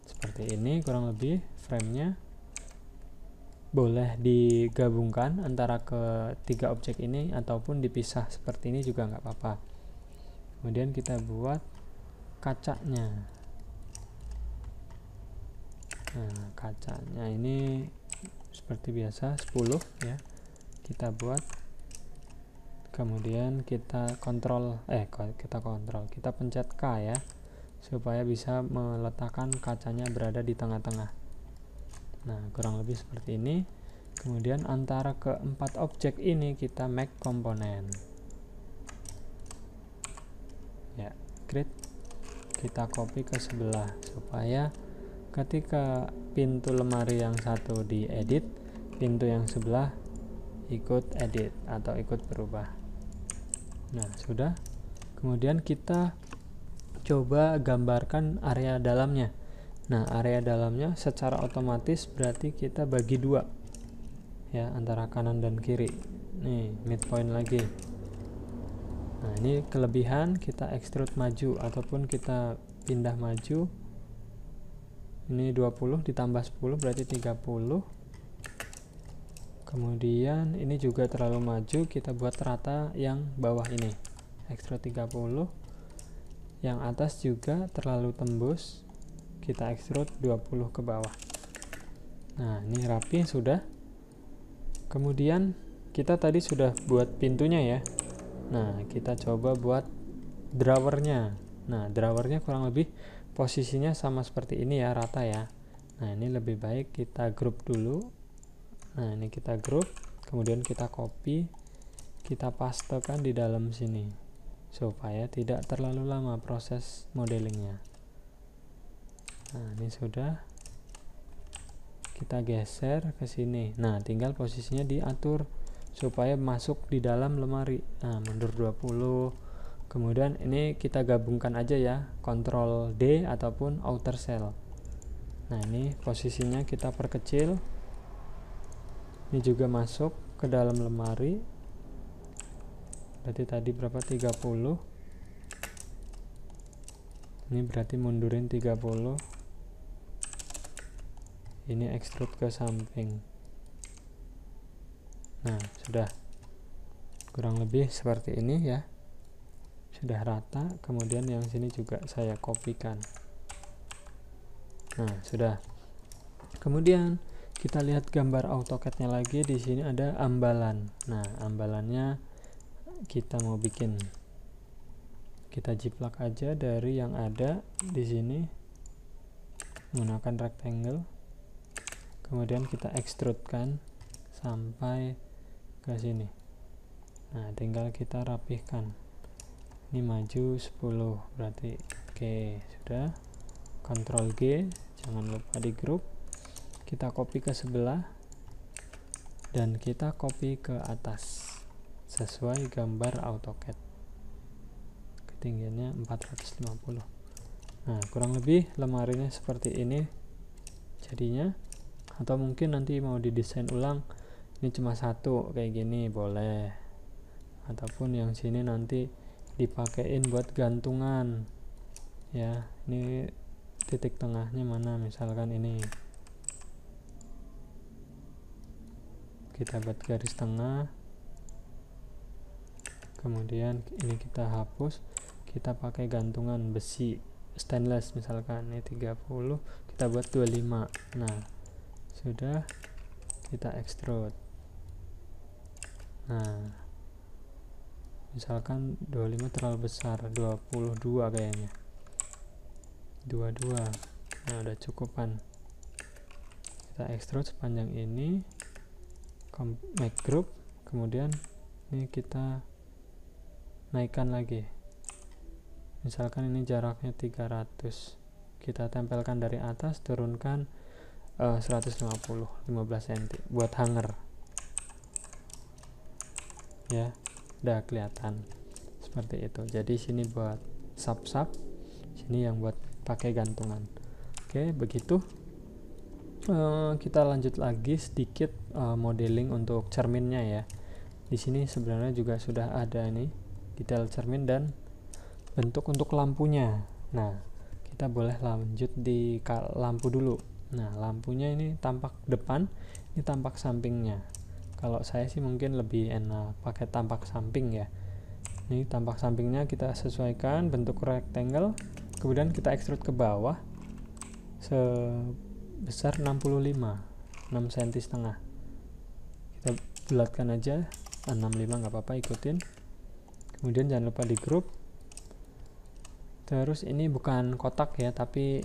Seperti ini kurang lebih framenya. Boleh digabungkan antara ketiga objek ini ataupun dipisah seperti ini juga nggak apa-apa. Kemudian kita buat kacanya. Nah, kacanya ini seperti biasa 10 ya. Kita buat, kemudian kita pencet K ya, supaya bisa meletakkan kacanya berada di tengah-tengah. Nah, kurang lebih seperti ini. Kemudian antara keempat objek ini kita make komponen ya, create, kita copy ke sebelah supaya ketika pintu lemari yang satu diedit, pintu yang sebelah ikut edit atau ikut berubah. Nah, sudah. Kemudian kita coba gambarkan area dalamnya. Nah, area dalamnya secara otomatis berarti kita bagi dua ya, antara kanan dan kiri. Nih, midpoint lagi. Nah, ini kelebihan, kita extrude maju ataupun kita pindah maju. Ini 20 ditambah 10 berarti 30. Kemudian ini juga terlalu maju, kita buat rata yang bawah ini, extrude 30. Yang atas juga terlalu tembus, kita extrude 20 ke bawah. Nah, ini rapi sudah. Kemudian kita tadi sudah buat pintunya ya. Nah, kita coba buat drawernya. Nah, drawernya kurang lebih posisinya sama seperti ini ya, rata ya. Nah, ini lebih baik kita group dulu. Nah, ini kita group, kemudian kita copy, kita pastekan di dalam sini supaya tidak terlalu lama proses modelingnya. Nah, ini sudah. Kita geser ke sini. Nah, tinggal posisinya diatur supaya masuk di dalam lemari. Nah, mundur 20. Kemudian ini kita gabungkan aja ya, Ctrl D ataupun outer cell. Nah, ini posisinya kita perkecil. Ini juga masuk ke dalam lemari. Berarti tadi berapa? 30. Ini berarti mundurin 30. Ini extrude ke samping. Nah, sudah. Kurang lebih seperti ini ya. Sudah rata. Kemudian yang sini juga saya kopikan. Nah, sudah. Kemudian kita lihat gambar AutoCAD-nya lagi. Di sini ada ambalan. Nah, ambalannya kita mau bikin. Kita jiplak aja dari yang ada di sini menggunakan rectangle. Kemudian kita extrude kan sampai ke sini. Nah, tinggal kita rapihkan. Ini maju 10 berarti oke, sudah. Ctrl G, jangan lupa di group. Kita copy ke sebelah dan kita copy ke atas sesuai gambar AutoCAD. Ketinggiannya 450. Nah, kurang lebih lemarinya seperti ini jadinya. Atau mungkin nanti mau didesain ulang, ini cuma satu kayak gini boleh, ataupun yang sini nanti dipakein buat gantungan ya. Ini titik tengahnya mana, misalkan ini kita buat garis tengah, kemudian ini kita hapus, kita pakai gantungan besi stainless misalkan ini 30, kita buat 25. Nah, sudah, kita extrude. Nah, misalkan 25 terlalu besar, 22 kayaknya, 22. Nah, udah cukupan. Kita extrude sepanjang ini, make group, kemudian ini kita naikkan lagi. Misalkan ini jaraknya 300, kita tempelkan dari atas, turunkan 150, 15 cm buat hanger ya. Udah kelihatan seperti itu. Jadi sini buat sub-sub, sini yang buat pakai gantungan. Oke, begitu. Kita lanjut lagi sedikit modeling untuk cerminnya ya. Di sini sebenarnya juga sudah ada nih detail cermin dan bentuk untuk lampunya. Nah, kita boleh lanjut di lampu dulu. Nah, lampunya ini tampak depan, ini tampak sampingnya. Kalau saya sih mungkin lebih enak pakai tampak samping ya. Ini tampak sampingnya kita sesuaikan bentuk rectangle, kemudian kita extrude ke bawah sebesar 65, 6 cm setengah. Kita bulatkan aja 65, nggak apa-apa, ikutin. Kemudian jangan lupa di group. Terus ini bukan kotak ya, tapi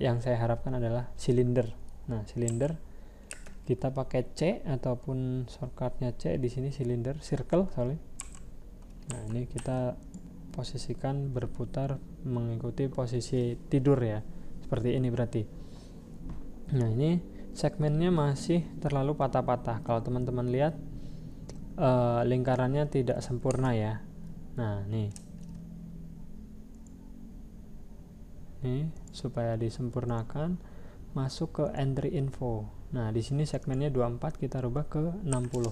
yang saya harapkan adalah silinder. Nah, silinder kita pakai C ataupun shortcutnya C di sini, silinder, circle, sorry. Nah, ini kita posisikan berputar mengikuti posisi tidur ya, seperti ini berarti. Nah, ini segmennya masih terlalu patah-patah. Kalau teman-teman lihat lingkarannya tidak sempurna ya. Nah, nih supaya disempurnakan, masuk ke entry info. Nah, di sini segmennya 24, kita rubah ke 60.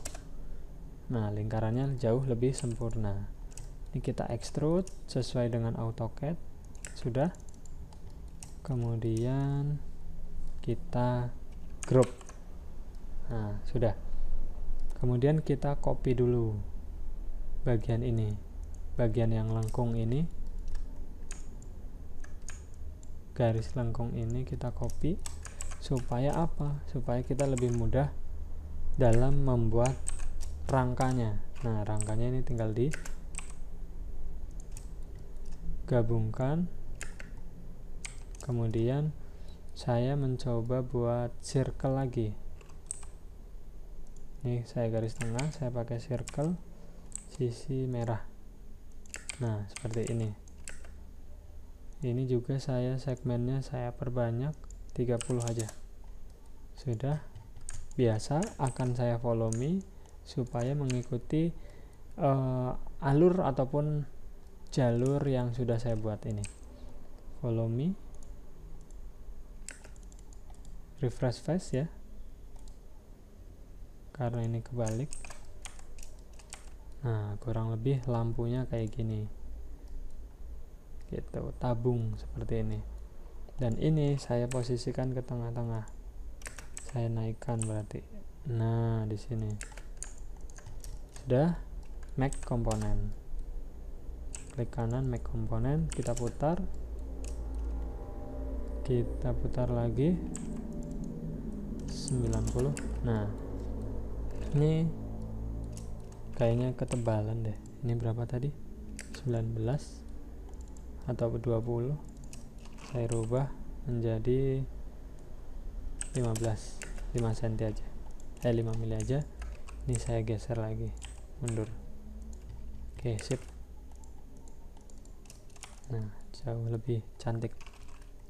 Nah, lingkarannya jauh lebih sempurna. Ini kita extrude sesuai dengan AutoCAD. Sudah. Kemudian kita group. Nah, sudah. Kemudian kita copy dulu bagian ini, bagian yang lengkung ini, garis lengkung ini kita copy. Supaya apa? Supaya kita lebih mudah dalam membuat rangkanya. Nah, rangkanya ini tinggal digabungkan. Kemudian saya mencoba buat circle lagi. Nih, saya garis tengah, saya pakai circle sisi merah. Nah, seperti ini. Ini juga segmennya saya perbanyak 30 aja. Sudah. Biasa akan saya follow me supaya mengikuti alur ataupun jalur yang sudah saya buat ini. Follow me, refresh face ya, karena ini kebalik. Nah, kurang lebih lampunya kayak gini gitu, tabung seperti ini. Dan ini saya posisikan ke tengah-tengah, saya naikkan berarti. Nah, di sini sudah. Make component, klik kanan, make component, kita putar lagi 90. Nah, ini kayaknya ketebalan deh. Ini berapa tadi? 19 atau 20. Saya rubah menjadi 15, 5 cm aja, 5 mili aja. Ini saya geser lagi, mundur. Oke, sip. Nah, jauh lebih cantik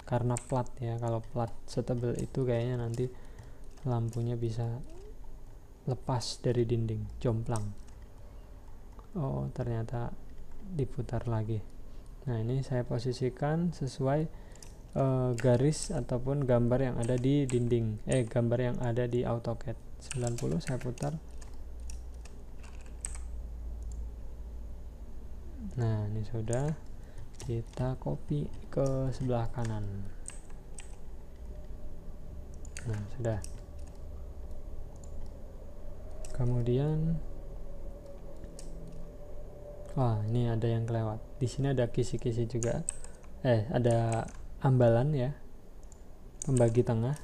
karena plat ya. Kalau plat setebal itu kayaknya nanti lampunya bisa lepas dari dinding, jomplang. Oh, ternyata diputar lagi. Nah, ini saya posisikan sesuai garis ataupun gambar yang ada di dinding, gambar yang ada di AutoCAD. 90 saya putar. Nah, ini sudah. Kita copy ke sebelah kanan. Nah, sudah. Kemudian ini ada yang kelewat. Di sini ada kisi-kisi juga. Ada ambalan ya, pembagi tengah.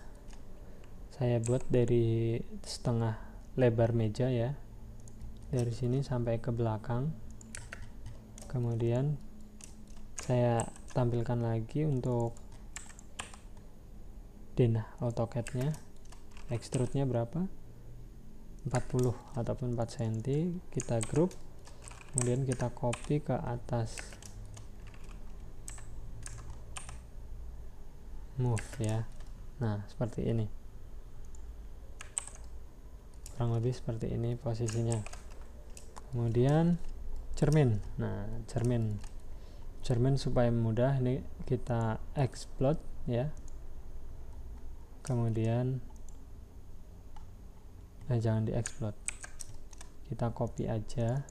Saya buat dari setengah lebar meja ya, dari sini sampai ke belakang. Kemudian saya tampilkan lagi untuk denah AutoCAD-nya. Extrude-nya berapa? 40 ataupun 4 cm. Kita group, kemudian kita copy ke atas, move ya. Nah, seperti ini, kurang lebih seperti ini posisinya. Kemudian cermin. Nah, cermin supaya mudah, ini kita explode ya. Kemudian jangan di explode, kita copy aja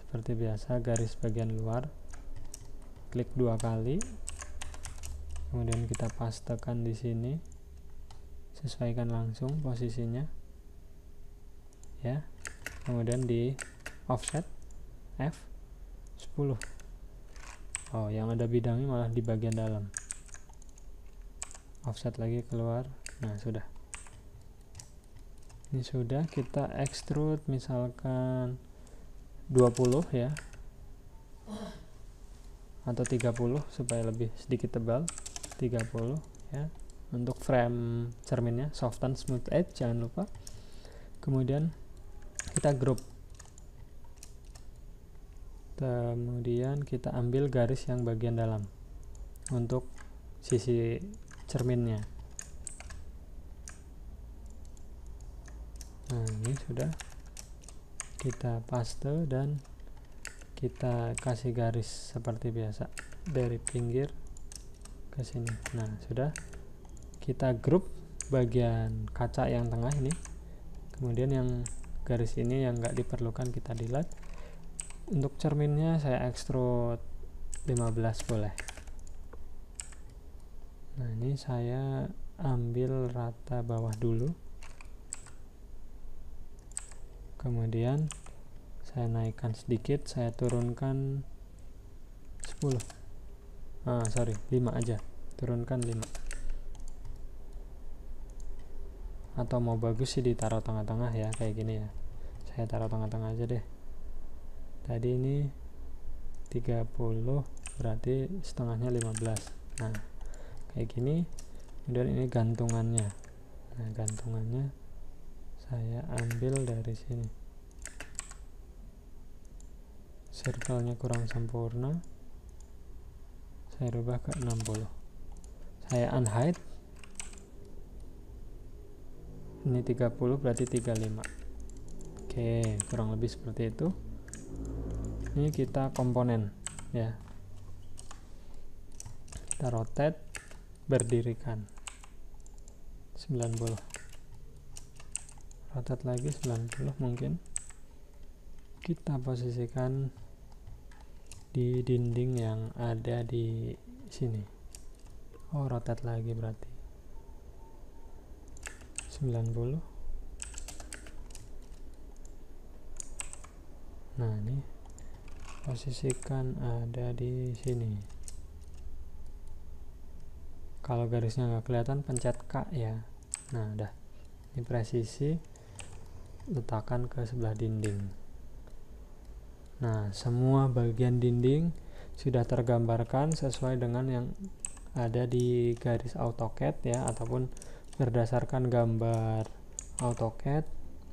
seperti biasa, garis bagian luar, klik 2 kali, kemudian kita pastekan di sini, sesuaikan langsung posisinya ya, kemudian di offset F10. Oh, yang ada bidangnya malah di bagian dalam, offset lagi keluar. Nah, sudah. Ini sudah, kita extrude misalkan 20 ya, atau 30 supaya lebih sedikit tebal, 30 ya. Untuk frame cerminnya soften smooth edge, jangan lupa. Kemudian kita group, kemudian kita ambil garis yang bagian dalam untuk sisi cerminnya. Nah, ini sudah, kita paste dan kita kasih garis seperti biasa dari pinggir ke sini. Nah, sudah, kita grup bagian kaca yang tengah ini, kemudian yang garis ini yang nggak diperlukan kita delete. Untuk cerminnya saya extrude 15 boleh. Nah, ini saya ambil rata bawah dulu, kemudian saya naikkan sedikit, saya turunkan 10, 5 aja, turunkan 5, atau mau bagus sih ditaruh tengah-tengah ya, kayak gini ya, saya taruh tengah-tengah aja deh. Tadi ini 30, berarti setengahnya 15. Nah, kayak gini. Kemudian ini gantungannya. Nah, gantungannya saya ambil dari sini, circle-nya kurang sempurna, saya rubah ke 60, saya unhide, ini 30 berarti 35. Oke, kurang lebih seperti itu. Ini kita komponen ya, kita rotate, berdirikan 90, rotate lagi 90, mungkin kita posisikan di dinding yang ada di sini. Oh, rotate lagi berarti 90. Nah, ini posisikan ada di sini. Kalau garisnya nggak kelihatan, pencet K ya. Nah, udah. Ini presisi, letakkan ke sebelah dinding. Nah, semua bagian dinding sudah tergambarkan sesuai dengan yang ada di garis AutoCAD ya, ataupun berdasarkan gambar AutoCAD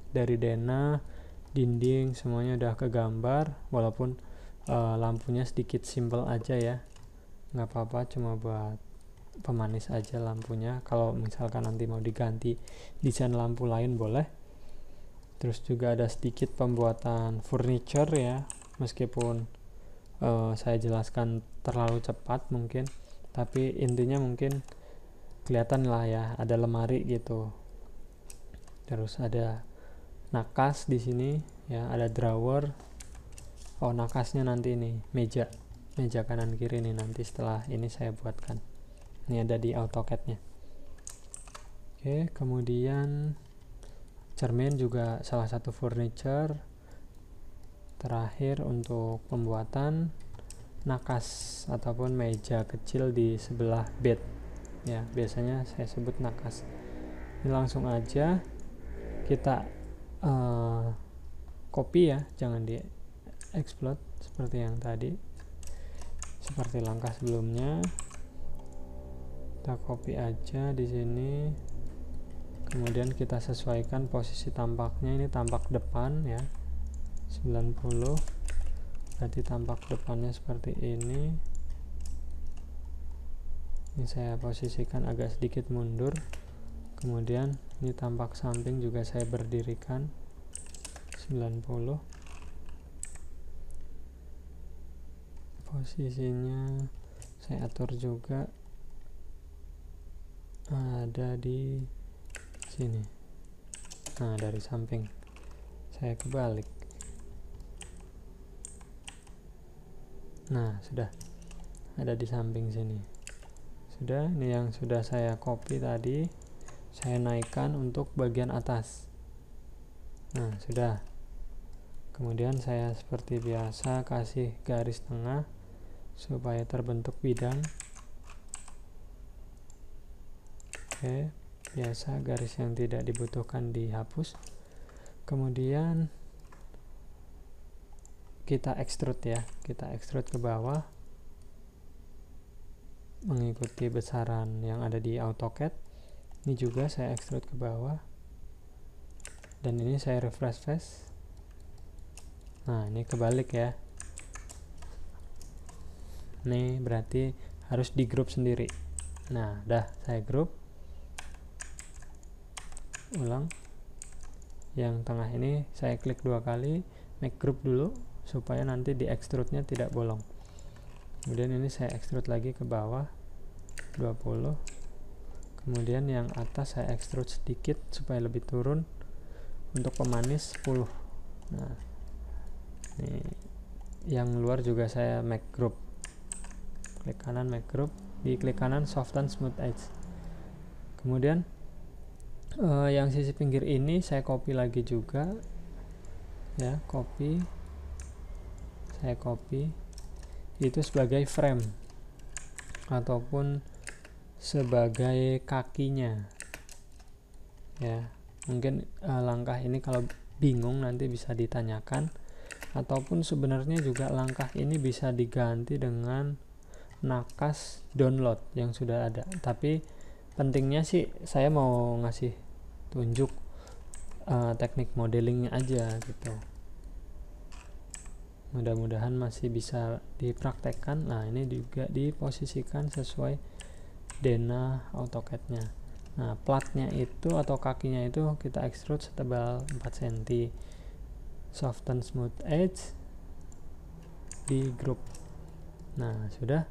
dari denah, dinding, semuanya udah kegambar, walaupun lampunya sedikit simple aja ya, nggak apa-apa, cuma buat pemanis aja lampunya. Kalau misalkan nanti mau diganti desain lampu lain boleh. Terus juga ada sedikit pembuatan furniture ya, meskipun saya jelaskan terlalu cepat mungkin, tapi intinya mungkin kelihatan lah ya, ada lemari gitu, terus ada nakas di sini ya, ada drawer. Oh, nakasnya nanti ini meja kanan kiri nih, nanti setelah ini saya buatkan. Ini ada di AutoCAD-nya. Oke, kemudian cermin juga salah satu furniture. Terakhir untuk pembuatan nakas ataupun meja kecil di sebelah bed ya, biasanya saya sebut nakas. Ini langsung aja kita copy ya, jangan di explode seperti yang tadi, seperti langkah sebelumnya. Kita copy aja di sini, kemudian kita sesuaikan posisi tampaknya. Ini tampak depan ya, 90, berarti tampak depannya seperti ini. Ini saya posisikan agak sedikit mundur, kemudian ini tampak samping juga saya berdirikan 90. Posisinya saya atur juga ada di sini. Nah, dari samping saya kebalik Nah, sudah ada di samping sini. Sudah, ini yang sudah saya copy tadi, saya naikkan untuk bagian atas. Nah, sudah. Kemudian saya seperti biasa kasih garis tengah supaya terbentuk bidang. Oke, biasa garis yang tidak dibutuhkan dihapus. Kemudian kita extrude ya, kita extrude ke bawah mengikuti besaran yang ada di AutoCAD. Ini juga saya extrude ke bawah, dan ini saya refresh face. Nah, ini kebalik ya, ini berarti harus di group sendiri. Nah, dah saya group. Ulang, yang tengah ini saya klik 2 kali, make group dulu supaya nanti di extrude nya tidak bolong. Kemudian ini saya extrude lagi ke bawah 20. Kemudian yang atas saya extrude sedikit supaya lebih turun. Untuk pemanis 10. Nah, ini yang luar juga saya make group. Klik kanan make group, di klik kanan soften smooth edge. Kemudian yang sisi pinggir ini saya copy lagi juga ya, saya copy itu sebagai frame ataupun sebagai kakinya ya. Mungkin langkah ini kalau bingung nanti bisa ditanyakan, ataupun sebenarnya juga langkah ini bisa diganti dengan nakas download yang sudah ada, tapi pentingnya sih saya mau ngasih tunjuk teknik modelingnya aja gitu. Mudah-mudahan masih bisa dipraktekkan. Nah, ini juga diposisikan sesuai denah AutoCAD-nya. Nah, platnya itu atau kakinya itu kita extrude setebal 4 cm. Soften smooth edge di group. Nah, sudah.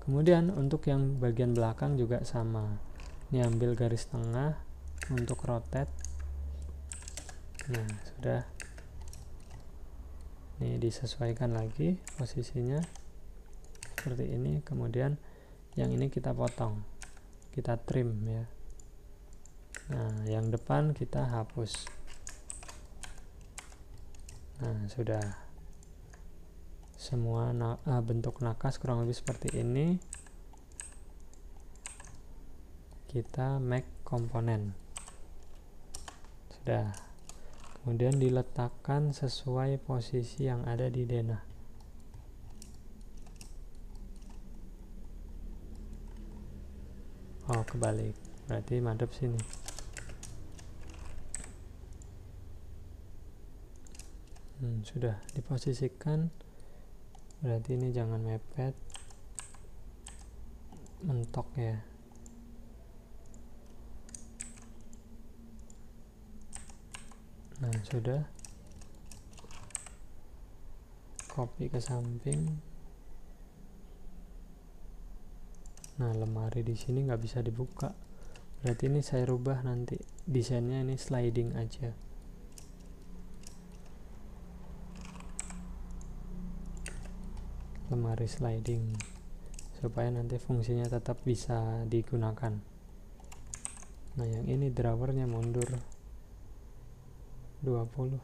Kemudian untuk yang bagian belakang juga sama. Ini ambil garis tengah untuk rotate. Nah, sudah. Ini disesuaikan lagi posisinya seperti ini. Kemudian yang ini kita potong, kita trim ya. Nah, yang depan kita hapus. Nah, sudah. Semua bentuk nakas kurang lebih seperti ini. Kita make komponen. Sudah. Kemudian diletakkan sesuai posisi yang ada di denah. Oh, kebalik. Berarti madep sini. Sudah diposisikan. Berarti ini jangan mepet, mentok ya. Nah, sudah. Copy ke samping. Nah, lemari di sini nggak bisa dibuka. Berarti ini saya rubah nanti. Desainnya ini sliding aja. Lemari sliding supaya nanti fungsinya tetap bisa digunakan. Nah, yang ini drawernya mundur 20.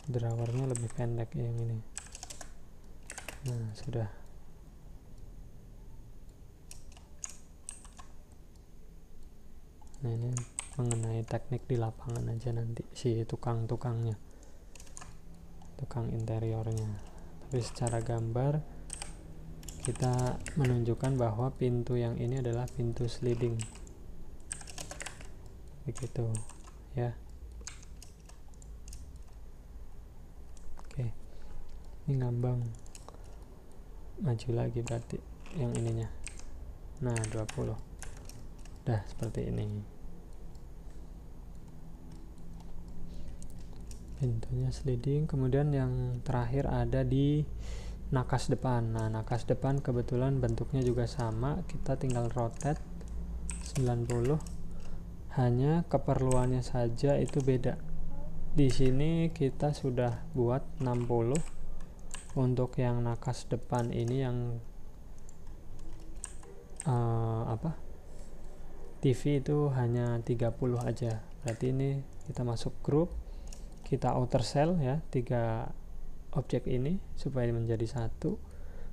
Drawernya lebih pendek yang ini. Nah, sudah. Nah, ini mengenai teknik di lapangan aja nanti si tukang-tukangnya, tukang interiornya. Tapi secara gambar kita menunjukkan bahwa pintu yang ini adalah pintu sliding. Begitu ya. Oke, ini ngambang, maju lagi berarti yang ininya. Nah, 20. Dah seperti ini pintunya sliding. Kemudian yang terakhir ada di nakas depan. Nah, nakas depan kebetulan bentuknya juga sama, kita tinggal rotate 90. Hanya keperluannya saja itu beda. Di sini kita sudah buat 60. Untuk yang nakas depan ini yang TV itu hanya 30 aja. Berarti ini kita masuk grup, kita outer cell ya 3 objek ini supaya menjadi satu.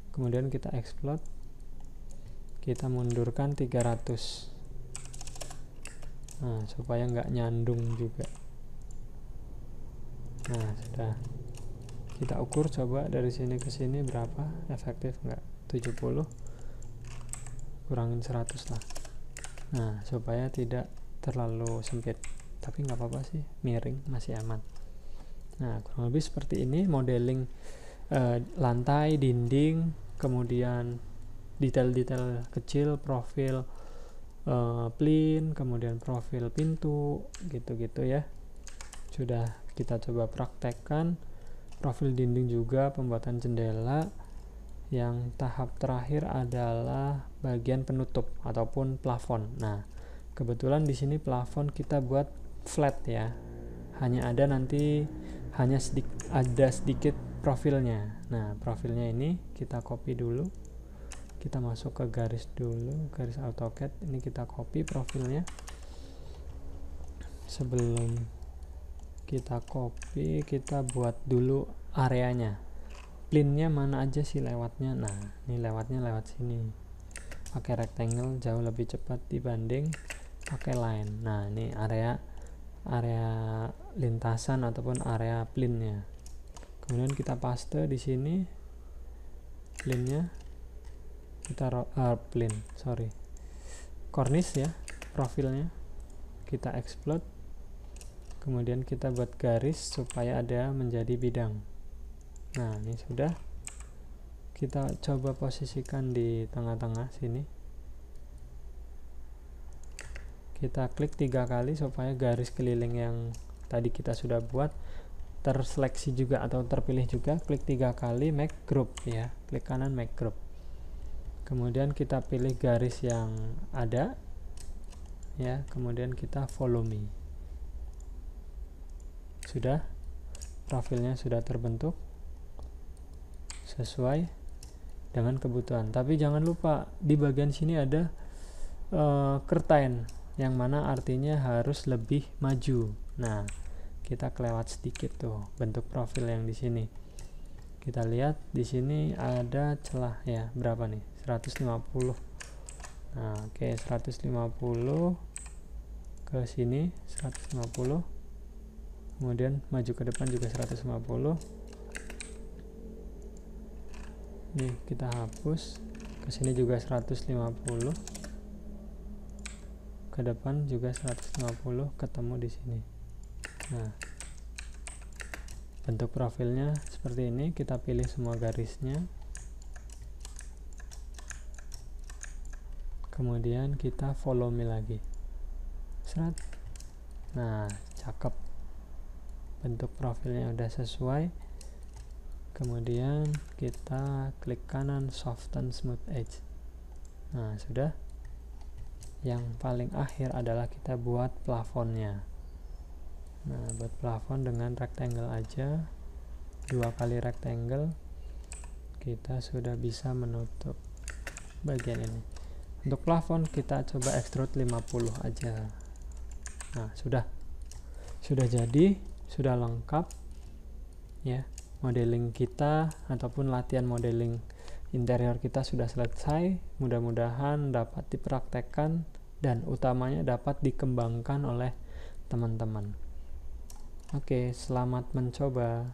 Kemudian kita explode, kita mundurkan 300. Nah, supaya nggak nyandung juga. Nah, sudah. Kita ukur coba dari sini ke sini berapa, efektif nggak? 70, kurangin 100 lah. Nah, supaya tidak terlalu sempit, tapi nggak apa-apa sih, miring masih aman. Nah, kurang lebih seperti ini modeling lantai, dinding, kemudian detail-detail kecil, profil plin, kemudian profil pintu, gitu-gitu ya. Sudah kita coba praktekkan. Profil dinding juga, pembuatan jendela. Yang tahap terakhir adalah bagian penutup ataupun plafon. Nah, kebetulan di sini plafon kita buat flat ya. Hanya ada sedikit profilnya. Nah, profilnya ini kita copy dulu. Kita masuk ke garis dulu, garis AutoCAD. Ini kita copy profilnya. Sebelum kita copy, kita buat dulu areanya. Plinnya mana aja sih lewatnya? Nah, ini lewatnya lewat sini. Pakai rectangle jauh lebih cepat dibanding pakai line. Nah, ini area lintasan ataupun area plinnya. Kemudian kita paste di sini plinnya. Kita cornice ya, profilnya. Kita explode. Kemudian kita buat garis supaya ada menjadi bidang. Nah, ini sudah. Kita coba posisikan di tengah-tengah sini. Kita klik 3 kali supaya garis keliling yang tadi kita sudah buat terseleksi juga atau terpilih juga. Klik 3 kali, make group ya. Klik kanan, make group. Kemudian kita pilih garis yang ada ya. Kemudian kita follow me. Sudah, profilnya sudah terbentuk sesuai dengan kebutuhan. Tapi jangan lupa di bagian sini ada curtain, yang mana artinya harus lebih maju. Nah, kita kelewat sedikit tuh bentuk profil yang di sini. Kita lihat di sini ada celah ya, berapa nih? 150. Nah, oke, 150 ke sini 150. Kemudian maju ke depan juga 150. Nih, kita hapus. Ke sini juga 150. Ke depan juga 150, ketemu di sini. Nah, bentuk profilnya seperti ini. Kita pilih semua garisnya. Kemudian kita follow me lagi. Nah, cakep. Bentuk profilnya udah sesuai. Kemudian kita klik kanan, soften smooth edge. Nah, sudah. Yang paling akhir adalah kita buat plafonnya. Nah, buat plafon dengan rectangle aja, 2 kali rectangle, kita sudah bisa menutup bagian ini. Untuk plafon kita coba extrude 50 aja. Nah, sudah jadi, sudah lengkap ya. Modeling kita ataupun latihan modeling interior kita sudah selesai. Mudah-mudahan dapat dipraktekkan dan utamanya dapat dikembangkan oleh teman-teman. Oke, selamat mencoba.